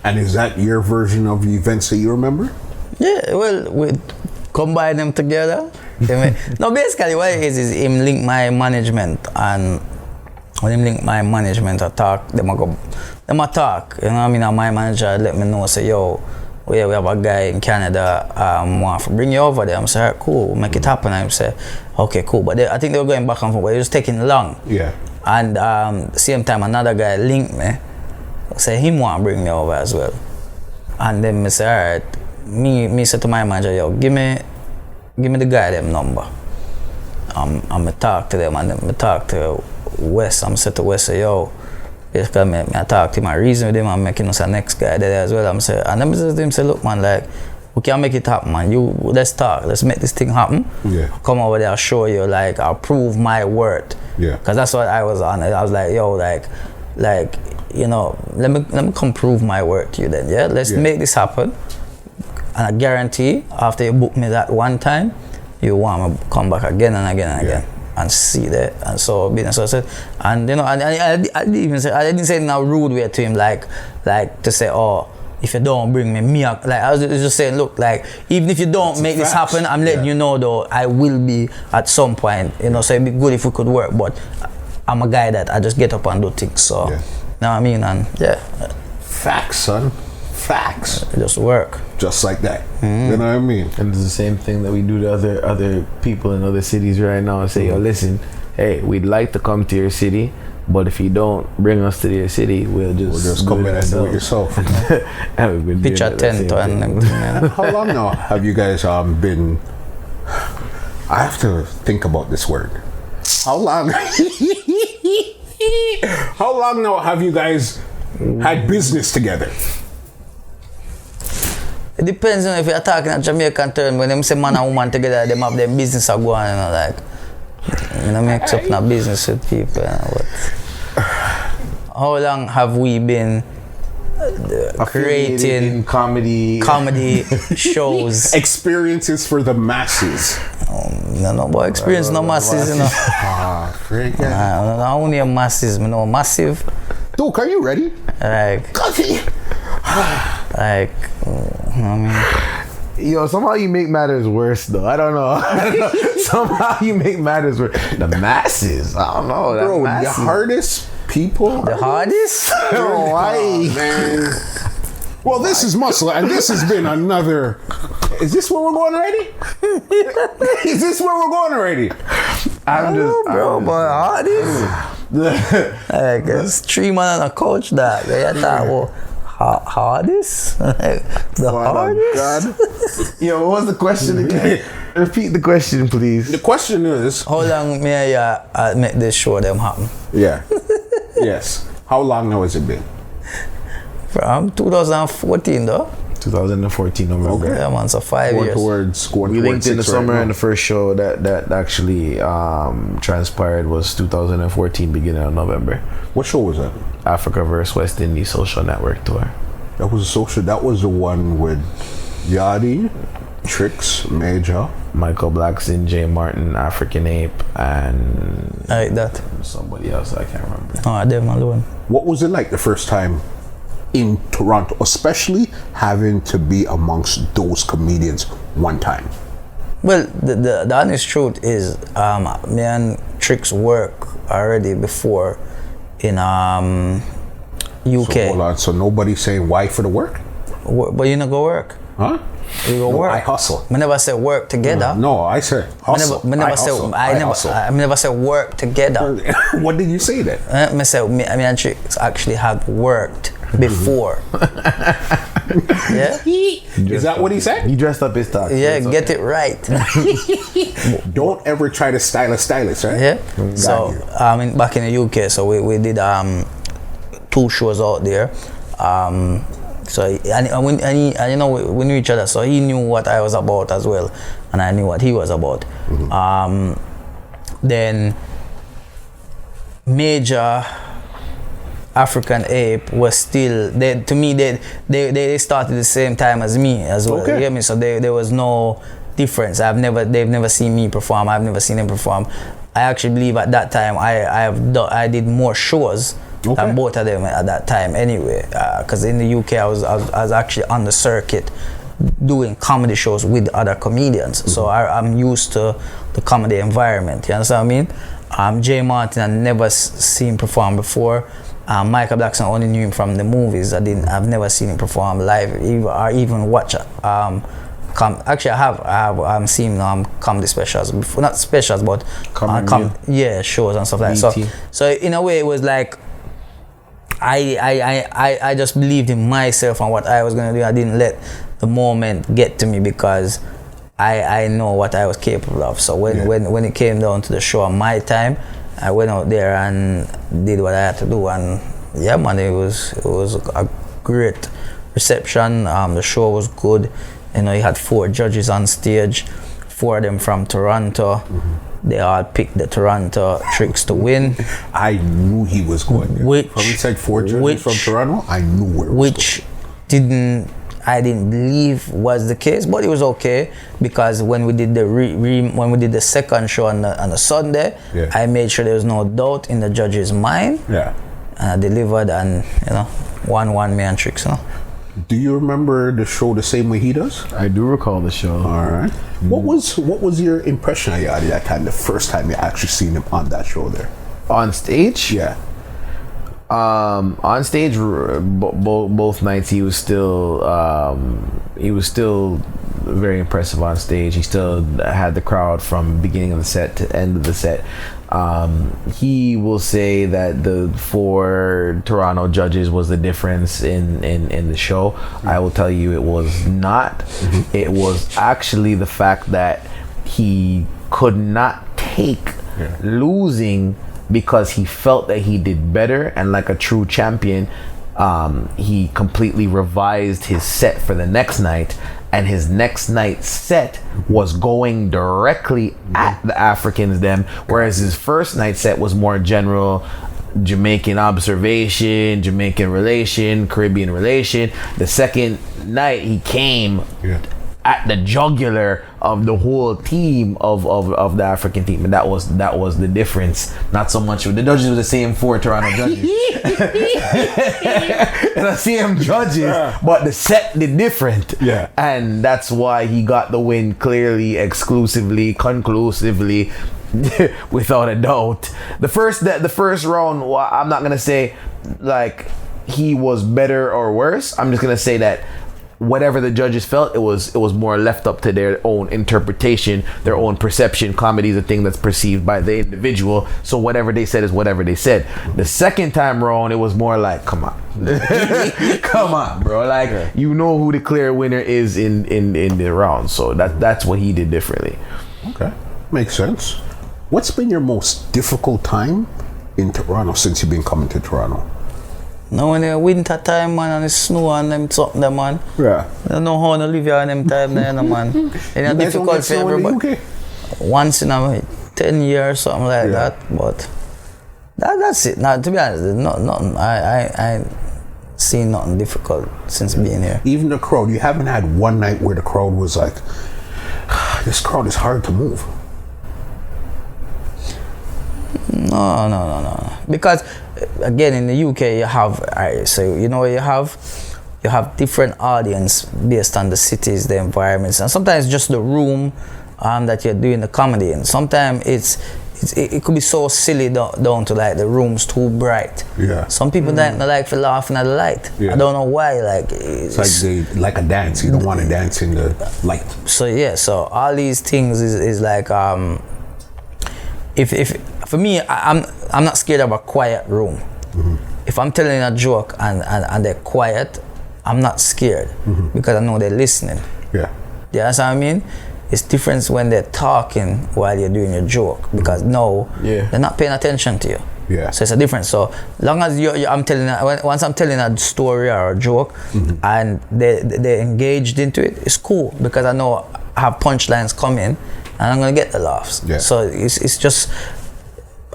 And is that your version of the events that you remember? Yeah, well, we combine them together. No, basically what it is him link my management, and when him link my management, I talk, them a talk. You know what I mean? And my manager let me know, say, yo, we have a guy in Canada, want to bring you over there. I'm saying, cool, make it happen. I'm saying, okay, cool. But I think they were going back and forth, but it was taking long. Yeah. And same time, another guy linked me, say him want to bring me over as well. And then I say, all right, me said to my manager, yo, give me the guy them number. I'm talk to them, and then I talk to Wes. I'm said to Wes, say, yo, basically, I talk to him, I reason with him, I'm making us a next guy there as well. I'm saying, and then I said to him, say, look, man, like, we can make it happen, man. Let's talk, let's make this thing happen. Yeah. Come over there, I'll show you, like, I'll prove my worth. Yeah. Because that's what I was on. I was like, yo, like, you know, let me come prove my worth to you then, yeah? Let's make this happen. And I guarantee, after you book me that one time, you want to come back again and again and again and see that. And so business, I said, and you know, and I didn't say in a rude way to him, like to say, oh, if you don't bring me like I was just saying, look, like even if you don't make this happen, I'm letting you know though I will be at some point, you know. So it'd be good if we could work, but I'm a guy that I just get up and do things. So, you know what I mean? And facts, son. Facts. Just work. Just like that. You know what I mean? And it's the same thing that we do to other people in other cities right now and say, yo, listen, hey, we'd like to come to your city, but if you don't bring us to your city, we'll just come in and do it yourself. And we've been pitch a tent and everything. How long now have you guys been? I have to think about this word. How long? How long now have you guys had business together? It depends on if you're talking a Jamaican term. When them say man and woman together, them have their business are going, you know, like, you know, mix up no business with people. You know, but how long have we been creating comedy shows? Experiences for the masses. No boy, experience no masses, you know. Not only a masses, you know, massive. Duke, are you ready? Like coffee. Like, you know what I mean? Yo, somehow you make matters worse though. I don't know. Somehow you make matters worse. The masses. I don't know. Bro, the hardest people. The hardest? Why, man? Well, this is Muscle, and this has been another. Is this where we're going already? Is this where we're going already? I'm just, bro, but hardest. I guess 3 man on a couch that. Yeah, that was hardest. The hardest. God. Yo, what was the question again? Repeat the question, please. The question is, how long may I make this show them happen? Yeah. Yes. How long now has it been? From 2014 though. 2014 November. Okay, yeah, man, so 5 years. We linked in the summer, and the first show that actually transpired was 2014, beginning of November. What show was that? Africa vs West Indies Social Network Tour. That was the one with Yardie, Tricks, Major, Michael Blackson, Jay Martin, African Ape, and I like that. Somebody else I can't remember. Oh, them alone. What was it like the first time in Toronto, especially having to be amongst those comedians one time? Well, the honest truth is, me and Tricks work already before in UK. So hold on, so nobody's saying why for the work? But you not go work? Huh? You go work. I hustle. I never say work together. No, I said hustle. I never say work together. What did you say then? I said me and Tricks actually have worked before. Yeah? Is that what he said? He dressed up his talk. Yeah, get it right. Don't ever try to style a stylist, right? Yeah. So back in the UK, so we did 2 shows out there. So and you know we knew each other, so he knew what I was about as well, and I knew what he was about. Then Major, African Ape was still they started the same time as me as well. Okay. You get me? So there was no difference. They've never seen me perform. I've never seen them perform. I actually believe at that time I did more shows than both of them at that time anyway, because in the UK I was actually on the circuit doing comedy shows with other comedians. So I'm used to the comedy environment. You understand what I mean? Jay Martin I never seen him perform before. Michael Blackson only knew him from the movies. I've never seen him perform live or even watch. Actually, I have seen comedy specials before, not specials, but shows and stuff like that. So in a way, it was like I just believed in myself and what I was gonna do. I didn't let the moment get to me because I know what I was capable of. So when it came down to the show on my time, I went out there and did what I had to do, and yeah, man, it was a great reception. The show was good. You know, you had 4 judges on stage, 4 of them from Toronto. They all picked the Toronto Tricks to win. I knew he was going there. When he said 4 judges from Toronto, I knew where it was going. Which didn't I didn't believe was the case, but it was okay because when we did the second show on the Sunday, I made sure there was no doubt in the judge's mind. Yeah. And I delivered, and 1-1 me and Tricks. Do you remember the show the same way he does? I do recall the show. All right. What was your impression of Yardie that time, the first time you actually seen him on that show there? On stage? Yeah. On stage, both nights he was still very impressive on stage. He still had the crowd from beginning of the set to end of the set. He will say that the 4 Toronto judges was the difference in the show. I will tell you it was not. It was actually the fact that he could not take losing, because he felt that he did better, and like a true champion, he completely revised his set for the next night, and his next night's set was going directly at the Africans them, whereas his first night set was more general Jamaican observation, Jamaican relation, Caribbean relation. The second night he came at the jugular of the whole team of the African team, and that was the difference. Not so much the judges were the same 4 Toronto judges, the same judges, but the set did different. Yeah, and that's why he got the win clearly, exclusively, conclusively, without a doubt. The first round, I'm not gonna say like he was better or worse. I'm just gonna say that whatever the judges felt, it was more left up to their own interpretation, their own perception. Comedy is a thing that's perceived by the individual, so whatever they said is whatever they said. The second time around, it was more like, come on come on, bro, like you know who the clear winner is in the round. So that's what he did differently. Okay, makes sense. What's been your most difficult time in Toronto since you've been coming to Toronto? Now when it's winter time, man, and it's snow and them something there, man. Yeah. I don't know how to live here in them time there, man. It's difficult for everybody. Once in a 10 years, something like that. But that's it. Now, to be honest, nothing. I seen nothing difficult since being here. Even the crowd, you haven't had one night where the crowd was like, this crowd is hard to move. No. Because again, in the UK, you have you have different audience based on the cities, the environments, and sometimes just the room that you're doing the comedy in. Sometimes it could be so silly down to like the room's too bright. Yeah. Some people don't like for laughing at the light. Yeah. I don't know why. Like it's like they like a dance. You don't want to dance in the light. So all these things is like if for me, I'm not scared of a quiet room. If I'm telling a joke and they're quiet, I'm not scared because I know they're listening. Yeah. You understand what I mean? It's different when they're talking while you're doing your joke, because they're not paying attention to you. Yeah. So it's a difference. So long as once I'm telling a story or a joke and they're engaged into it, it's cool because I know I have punchlines coming and I'm gonna get the laughs. Yeah. So it's just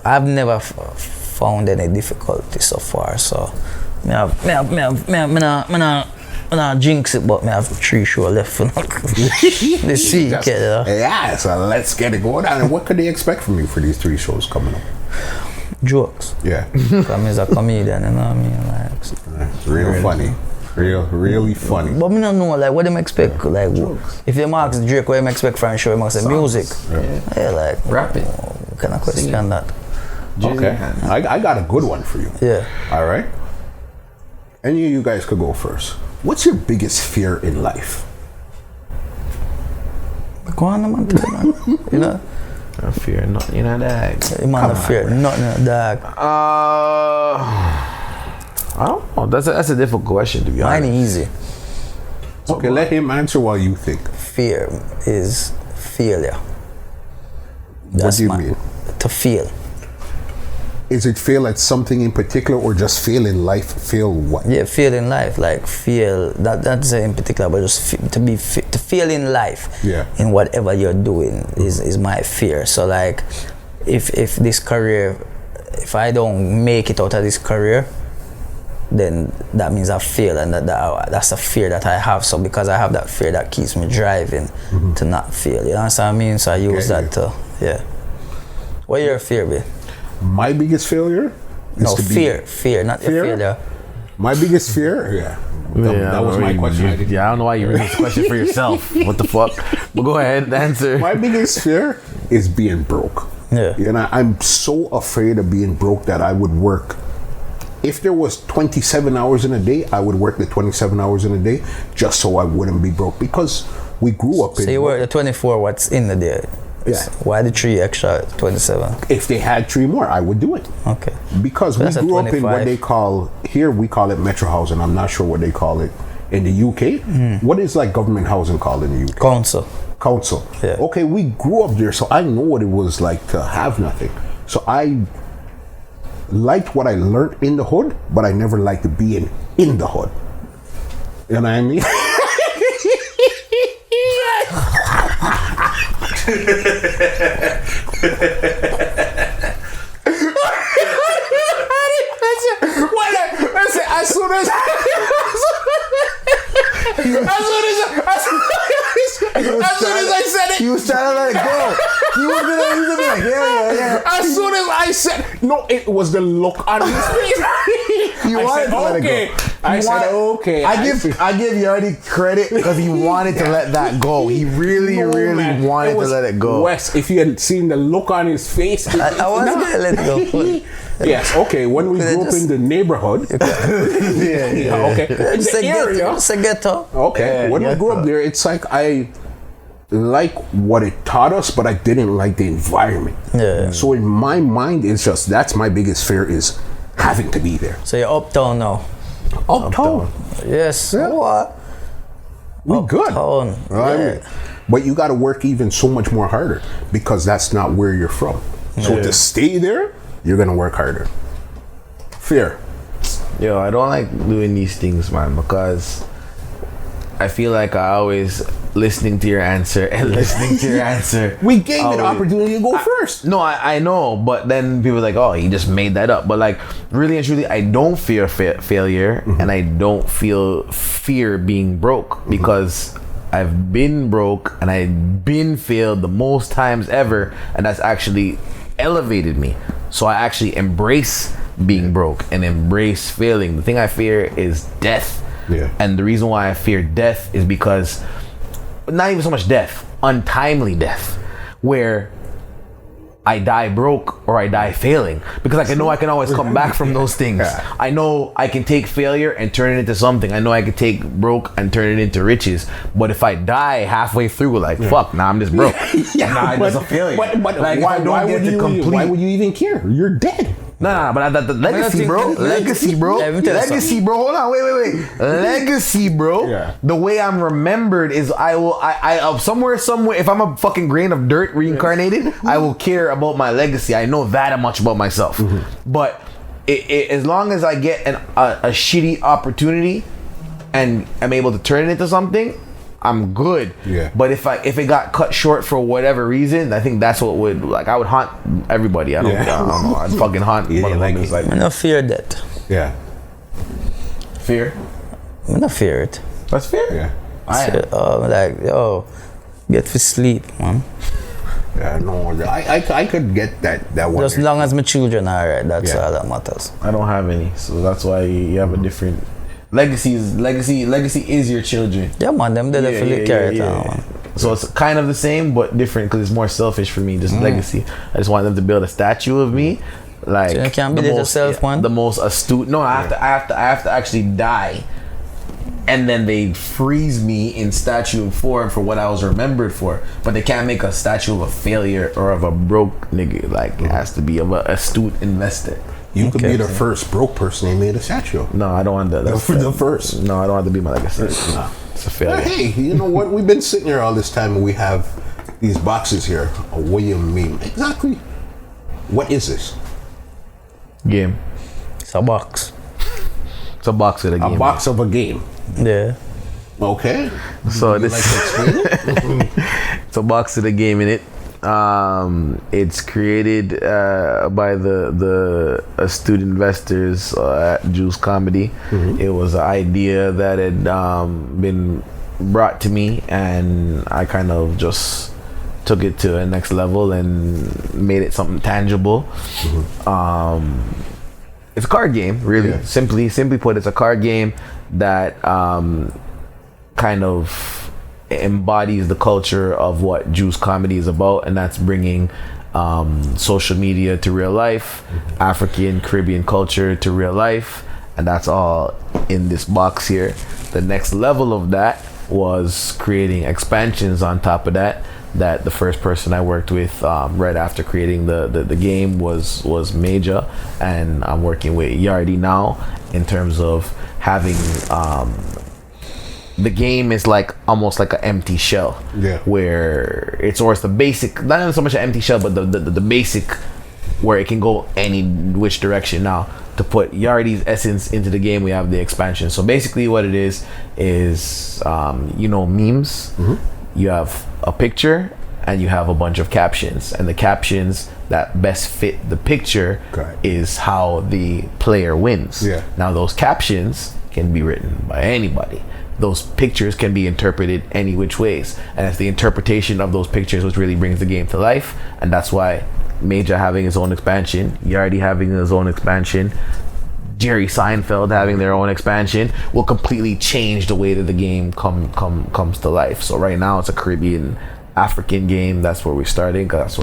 I've never found any difficulty so far. So me not jinx it, but me have 3 shows left for this week. Yeah, so let's get it going on. And what could they expect from you for these 3 shows coming up? Jokes. Yeah. Because I'm a comedian, you know what I mean? Like, real funny. Really funny. But me don't know, like, what them expect? Like, if they ask Drake, what them expect from a show, they must say music. Yeah, like, rapping. Can I question that? Okay. I got a good one for you. Yeah. All right. Any of you guys could go first. What's your biggest fear in life? Go on, man. You know? I fear nothing in a dog. Man, fear nothing in a dog. I don't know. That's a difficult question, to be honest. Mine easy. Okay, let him answer while you think. Fear is failure. What do you mean? To fail. Is it fail at something in particular, or just fail in life? Fail what? Yeah, fail in life. Like fail. That's in particular, but just to fail in life. Yeah. In whatever you're doing is my fear. So like, if this career, if I don't make it out of this career, then that means I failed, and that's a fear that I have. So because I have that fear, that keeps me driving to not fail. You know what I mean? So I use that to, What your fear be? My biggest failure is No, fear, not your failure. My biggest fear, that was my question. I don't know why you read this question for yourself. What the fuck? But go ahead, answer. My biggest fear is being broke. Yeah. And I'm so afraid of being broke that I would work. If there was 27 hours in a day, I would work the 27 hours in a day just so I wouldn't be broke. Because we grew up in... So you work the 24, what's in the day? Yeah. Why the 3 extra 27? If they had 3 more, I would do it. Okay. Because we grew up in what they call... Here we call it metro housing. I'm not sure what they call it in the UK. What is like government housing called in the UK? Council. Yeah. Okay, we grew up there, so I know what it was like to have nothing. So I liked what I learned in the hood, but I never liked being in the hood. You know what I mean? As soon as I said it, he was trying to let it go. He was gonna be like, yeah. As soon as I said, no, it was the look on his face. He wanted to let it go. I said, okay. I give Yardie credit because he wanted to let that go. He really wanted to let it go. Wes, if you had seen the look on his face, I wasn't gonna let it go. Yes, okay. When we grew up in the neighborhood, okay, in the area, it's a ghetto. Okay, when we grew up there, it's like I like what it taught us, but I didn't like the environment. Yeah. So in my mind, it's just that's my biggest fear is having to be there. So you're uptown now. Uptown. Yes. Yeah. What? We good. Uptown. Right? But you got to work even so much more harder because that's not where you're from. So to stay there, you're gonna work harder. Fear. Yo, I don't like doing these things, man, because I feel like I always listening to your answer and listening to your answer. We gave you the opportunity to go first. No, I know, but then people are like, oh, he just made that up. But like, really and truly, I don't fear failure, and I don't fear being broke because I've been broke and I've been failed the most times ever, and that's actually elevated me. So I actually embrace being broke and embrace failing. The thing I fear is death. Yeah. And the reason why I fear death is because not even so much death, untimely death, where I die broke or I die failing, because I know I can always come back from those things. Yeah. I know I can take failure and turn it into something. I know I can take broke and turn it into riches. But if I die halfway through, like fuck, nah, I'm just broke. Nah, it's a failure. But like, why would you even care? You're dead. Nah, but the legacy, bro. Legacy, bro. Legacy, bro. Hold on, wait. Legacy, bro. Yeah. The way I'm remembered is I somewhere, if I'm a fucking grain of dirt reincarnated, I will care about my legacy. I know that much about myself. But as long as I get a shitty opportunity and I'm able to turn it into something, I'm good. Yeah. But if it got cut short for whatever reason, I think that's what would, like, I would haunt everybody. I don't know. I'd fucking haunt motherfuckers. Like, I don't fear that. Yeah. Fear? I don't fear it. That's fair. Yeah. Get to sleep, man. Yeah, no, I could get that one. Just as long as my children are alright, that's all that matters. I don't have any, so that's why you have a different legacy is your children. Yeah, man, them they definitely carry it on, man. So it's kind of the same but different because it's more selfish for me. Just legacy. I just want them to build a statue of me, like so you can't be yourself, man. The most astute. No, I have to actually die, and then they freeze me in statue form for what I was remembered for. But they can't make a statue of a failure or of a broke nigga. Like it has to be of an astute investor. You could be the first broke person they made a statue. No, I don't want that. That's the first. No, I don't want to be my legacy. No, it's a failure. Well, hey, you know what? We've been sitting here all this time and we have these boxes here. What do you mean? Exactly. What is this? Game. It's a box. It's a box of a game. A box of a game. Yeah. Okay. So Would you like to explain it? It's a box of the game in it. It's created by the astute investors at Juice Comedy. It was an idea that had been brought to me, and I kind of just took it to a next level and made it something tangible. It's a card game, really. Yeah. Simply put, it's a card game that kind of embodies the culture of what Juice Comedy is about, and that's bringing social media to real life, African Caribbean culture to real life, and that's all in this box here. The next level of that was creating expansions on top of that. That the first person I worked with right after creating the game was Major, and I'm working with Yardie now in terms of having the game is like almost like an empty shell, where it's always the basic, not so much an empty shell, but the basic where it can go any which direction. Now, to put Yardie's essence into the game, we have the expansion. So basically what it is memes. You have a picture and you have a bunch of captions, and the captions that best fit the picture is how the player wins. Now those captions can be written by anybody. Those pictures can be interpreted any which ways, and it's the interpretation of those pictures which really brings the game to life. And that's why Major having his own expansion, Yardie having his own expansion, Jerry Seinfeld having their own expansion will completely change the way that the game comes to life. So right now it's a Caribbean African game. That's where we're starting, because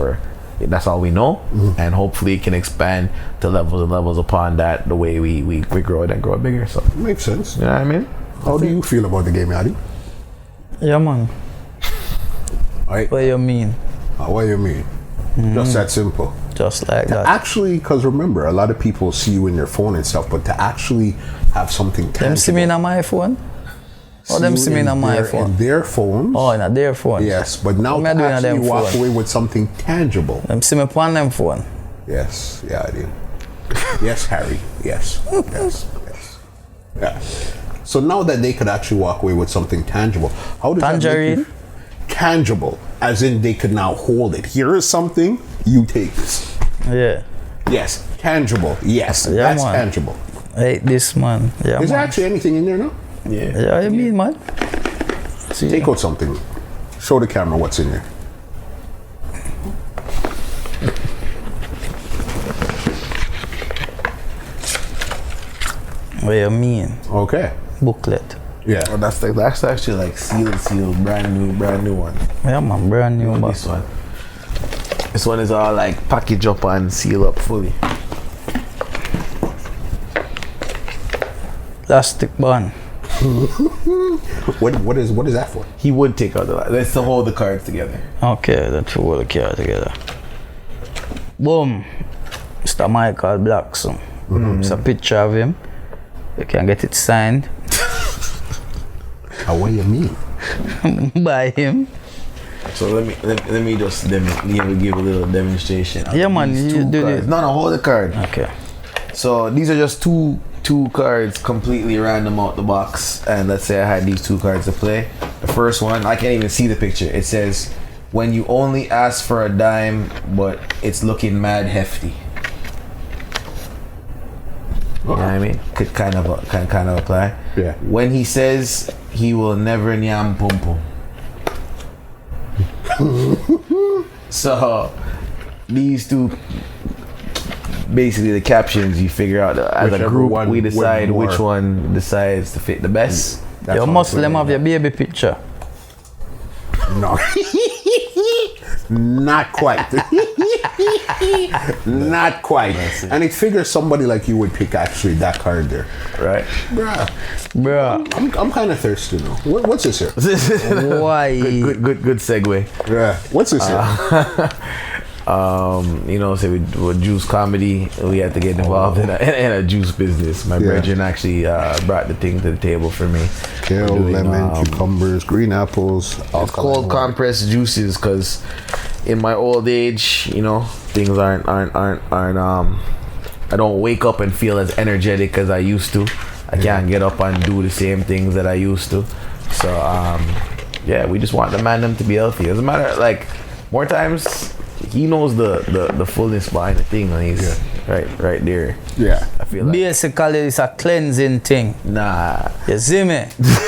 that's all we know, and hopefully it can expand to levels and levels upon that, the way we grow it and grow it bigger. So makes sense. You know what I mean? How do you feel about the game, Yardie? Yeah, man. Right. What you mean? What do you mean? Just that simple. Just like that. Actually, because remember, a lot of people see you in their phone and stuff, but to actually have something tangible. Them see me on my phone? Oh, them see me on my phone? In their phones. Oh, in their phone? Yes, but now to actually walk away with something tangible. Them see me on them phone? Yes, yeah, I do. Yes, Harry. Yes. Yeah. So now that they could actually walk away with something tangible, how does that make you? Tangible, as in they could now hold it. Here is something, you take this. Yeah. Yes, tangible. Yes, that's man. Tangible. Hey, this man. Yeah, is there actually anything in there now? Yeah, you mean, man? Take out something. Show the camera what's in there. What you mean? Okay. Booklet. Yeah. Oh, that's actually like sealed, brand new one. Yeah, man, brand new one. This one is all like package up and seal up fully. Plastic bun. What is that for? He would take out that's to hold the cards together. Okay, that's to hold the cards together. Boom. Mr. Michael Blackson. It's a picture of him. You can get it signed. What do you mean? By him. So let me just give a little demonstration. Yeah, man, you do it. No, hold the card. Okay. So these are just two cards completely random out the box, and let's say I had these two cards to play. The first one, I can't even see the picture. It says, "When you only ask for a dime, but it's looking mad hefty." You know what I mean? Could kind of apply. Yeah. When he says he will never nyam pum pum. So these two, basically the captions, you figure out as a group we decide which one decides to fit the best. You must let them have your baby picture. No. Not quite. Not quite. And it figures somebody like you would pick actually that card there. Right. Bruh. I'm kind of thirsty now. What's this here? Why? Good segue. Yeah. What's this here? So with Juice Comedy, we had to get involved in a juice business. My brethren actually brought the thing to the table for me. Kale, lemon, cucumbers, green apples. It's called compressed juices because in my old age, things aren't. I don't wake up and feel as energetic as I used to. I can't get up and do the same things that I used to. So we just want the man them to be healthy. As a matter of, more times he knows the fullness behind the thing, and he's right there. Yeah, I feel like basically it's a cleansing thing. nah. You see me?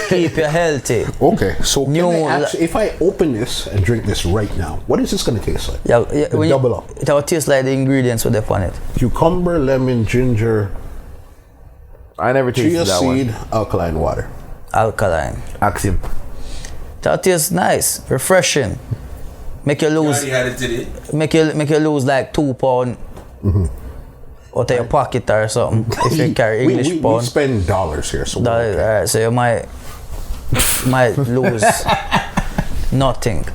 Keep you healthy. Okay, so if I open this and drink this right now, what is this gonna taste like? Yeah, The double up. It will taste like the ingredients with on it. Cucumber, lemon, ginger, I never tasted chia that seed, one. alkaline water. Alkaline. Ask him. That tastes nice, refreshing. Make you lose. Make you lose like 2 pounds out of your pocket or something if you carry English we pound. spend dollars here, so That is, alright, so you might lose nothing.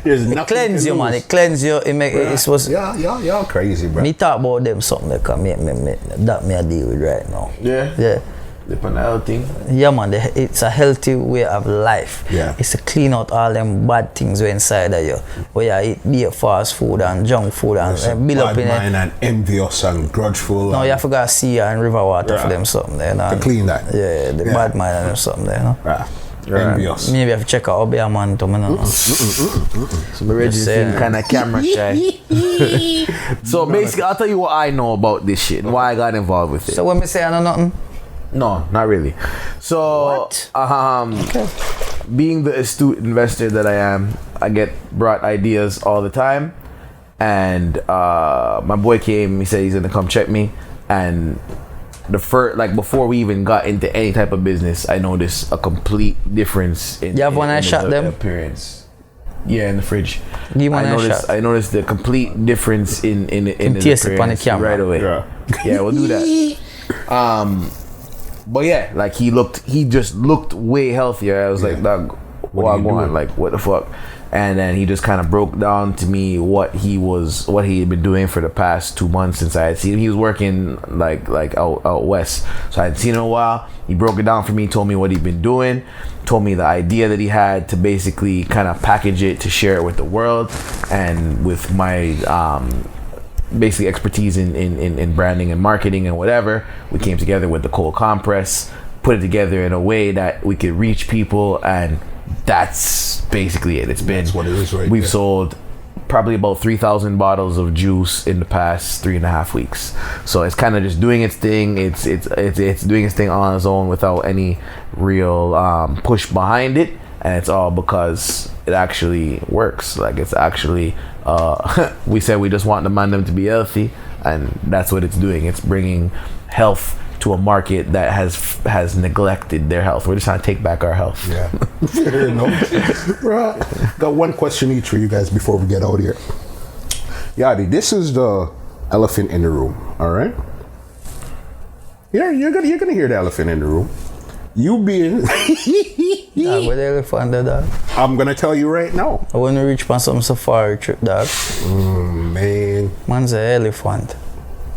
there's nothing. It cleanse to you, man. lose. It cleanse you. It make it was. Y'all crazy, bro. Me talk about them something that can make that me I deal with right now. Yeah. The panel thing. Yeah, man. It's a healthy way of life. Yeah. It's to clean out all them bad things we inside of you. Where you eat beer, fast food and junk food and build up in bad it. mind and envious and grudgeful. No, and, you forgot sea and river water for them something there. to clean that. Yeah, the bad mind and them something there. No? Envious. Maybe I have to check out Obi man to me. No? So my register saying. kind of camera shy. So basically, I'll tell you what I know about this shit and why I got involved with it. So when me say I know nothing, No, not really. So, being the astute investor that I am, I get brought ideas all the time. And my boy came, he said he's gonna come check me. And the first, like before we even got into any type of business, I noticed a complete difference in. You have one I shot them? Appearance. Yeah, in the fridge. Give one I shot. I noticed the complete difference in his taste it on the appearance camera. right away. Yeah, we'll do that. But yeah, like he just looked way healthier. I was like, dog, what going? Like, what the fuck? And then he just kind of broke down to me what he had been doing for the past 2 months since I had seen him. He was working like out west, so I hadn't seen him in a while. He broke it down for me, told me what he'd been doing, told me the idea that he had to basically kind of package it to share it with the world, and with my basically expertise in branding and marketing and whatever, we came together with the cold compress, put it together in a way that we could reach people, and that's basically it. That's what it is right We've there. sold probably about 3,000 bottles of juice in the past 3.5 weeks. So it's kind of just doing its thing. It's doing its thing on its own without any real push behind it, and it's all because it actually works. Like, it's actually we said we just want the man them to be healthy, and that's what it's doing. It's bringing health to a market that has neglected their health. We're just trying to take back our health. Yeah. Fair enough. Right. Got one question each for you guys before we get out here. Yadi, this is the elephant in the room, all right? Yeah, you're gonna hear the elephant in the room. You being dog, where the elephant there, dog? I'm gonna tell you right now. I want to reach on some safari trip, dog. Man, Man's an elephant.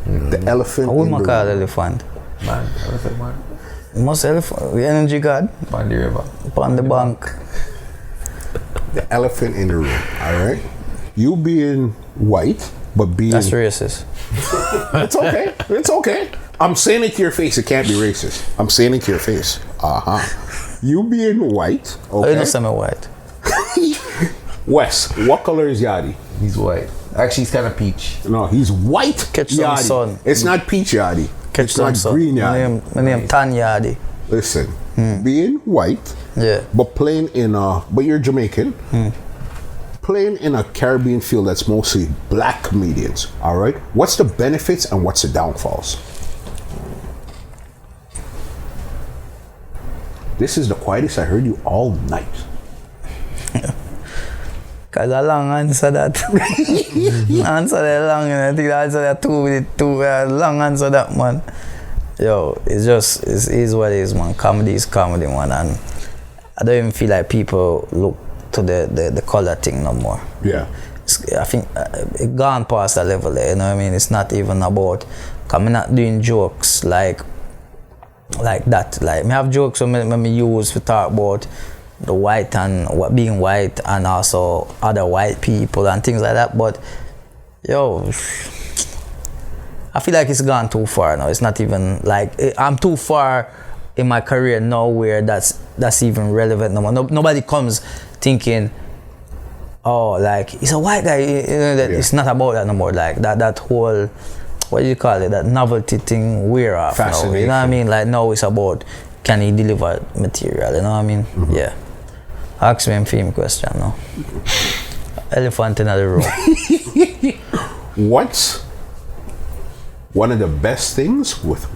the elephant I in wouldn't the call room. elephant. Man, elephant man. Most elephant, the energy god, On the river. upon the bank. The elephant in the room, all right? You being white, but being... That's racist. It's okay. It's okay. I'm saying it to your face. It can't be racist. I'm saying it to your face. You being white, Oh, okay? you know semi white. Wes, what color is Yadi? He's white. Actually, he's kind of peach. No, he's white Catch some Yadi. sun. It's not peach Yadi. Catch It's not some green sun. Yadi. My name Tan Yardi. Listen, being white, Yeah. but playing in a... But you're Jamaican. Playing in a Caribbean field that's mostly black comedians, all right? What's the benefits and what's the downfalls? This is the quietest I heard you all night. Cause a long answer that. Answer that long, and I think the answer that two long answer that, man. Yo, it is what it is, man. Comedy is comedy, man, and I don't even feel like people look to the color thing no more. Yeah. I think it gone past that level there, you know what I mean? It's not even about, cause I'm not doing jokes like that. Like, me have jokes when me use to talk about the white and what being white and also other white people and things like that, but yo, I feel like it's gone too far now. It's not even like, I'm too far in my career now where that's even relevant no more. Nobody comes thinking, oh, like he's a white guy. You know, that it's not about that no more. Like that whole, what do you call it? That novelty thing wear off now. You know what I mean? Like now it's about, can he deliver material? You know what I mean? Mm-hmm. Yeah. Ask me a film question now. Elephant in the room. What's one of the best things with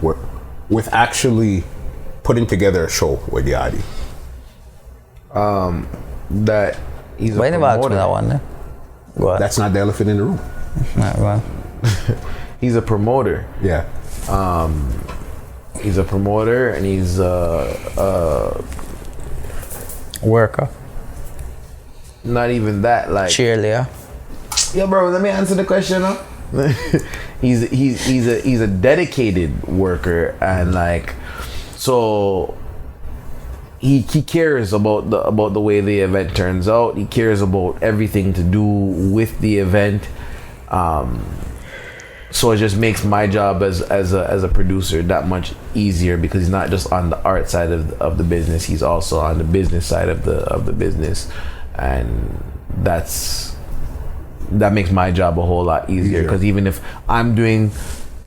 actually putting together a show with Yardie? That he's Why a never asked me promoter. that one? Go ahead. That's not the elephant in the room. Nah, go on. He's a promoter. Yeah. He's a promoter, and he's Worker. not even that. Like, Cheerleader. yeah, bro. Let me answer the question. Huh? he's a dedicated worker, and like, so he cares about the way the event turns out. He cares about everything to do with the event. So it just makes my job as a producer that much easier, because he's not just on the art side of the business, he's also on the business side of the business, and that makes my job a whole lot easier, because even if I'm doing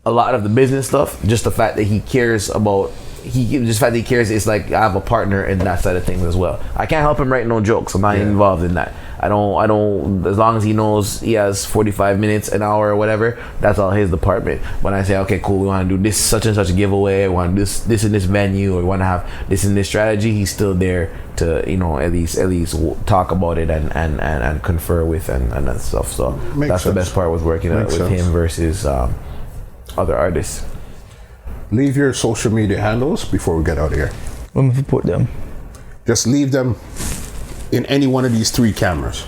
a lot of the business stuff, just the fact that he cares about it's like I have a partner in that side of things as well. I can't help him write no jokes. I'm not involved in that. I don't, as long as he knows he has 45 minutes, an hour or whatever, that's all his department. When I say, okay, cool, we want to do this such and such a giveaway, we want to do this in this venue, or we want to have this in this strategy, he's still there to, you know, at least talk about it and confer with and that stuff. So that's the best part with working with him versus other artists. Leave your social media handles before we get out of here. Where do we put them? Just leave them in any one of these three cameras.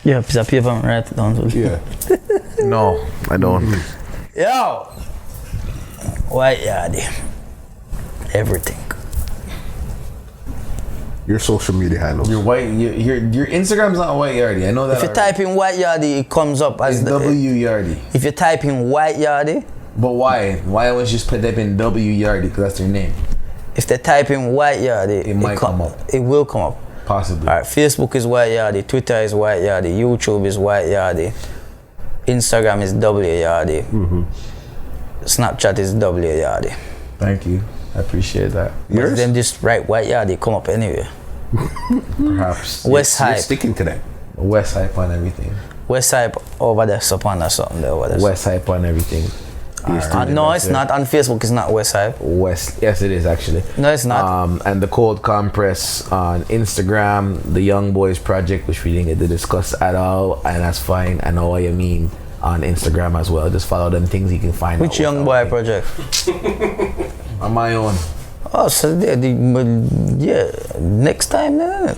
Yeah, piece of paper and write it down. Yeah. No, I don't. Yo! White Yardie. Everything. Your social media handles. Your Instagram's not White Yardie. I know that. If you type in White Yardie, it comes up as it's W Yardie. If you type in White Yardie, but why? Why don't you just put that in W Yardie? Because that's their name. If they type in White Yardie, it might come up. It will come up. Possibly. Alright, Facebook is White Yardie, Twitter is White Yardie, YouTube is White Yardie, Instagram is W Yardie, Snapchat is W Yardie. Thank you. I appreciate that. But then just write White Yardie, come up anyway. Perhaps. West Hype. You're sticking to that. West Hype on everything. West Hype over there, Sopan or something there. Over there. West Hype on everything. No, it's not. On Facebook, it's not West Hype. Yes, it is actually. No, it's not. And the Cold Compress on Instagram, the Young Boys Project, which we didn't get to discuss at all, and that's fine. I know what you mean. On Instagram as well. Just follow them things you can find. Which Young Boy Project? On my own. Oh, so yeah. Next time, then.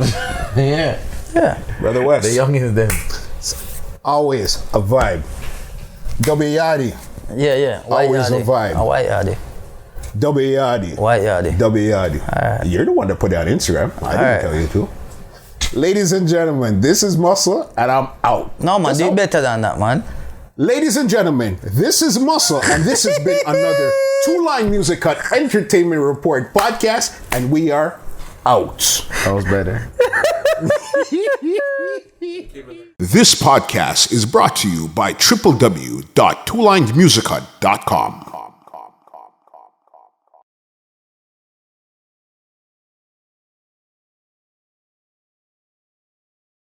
Yeah. Brother West. The youngest them. Always a vibe. W Yardie. Yeah. White Always Yardie. a vibe. White Yardie. W Yardie. White Yardie. W Yardie. Right. You're the one that put it on Instagram. I didn't tell you to. Ladies and gentlemen, this is Muscle, and I'm out. No, man, do better than that, man. Ladies and gentlemen, this is Muscle, and this has been another Two-Line Music Cut Entertainment Report podcast, and we are out. That was better. This podcast is brought to you by www.twolinedmusichut.com.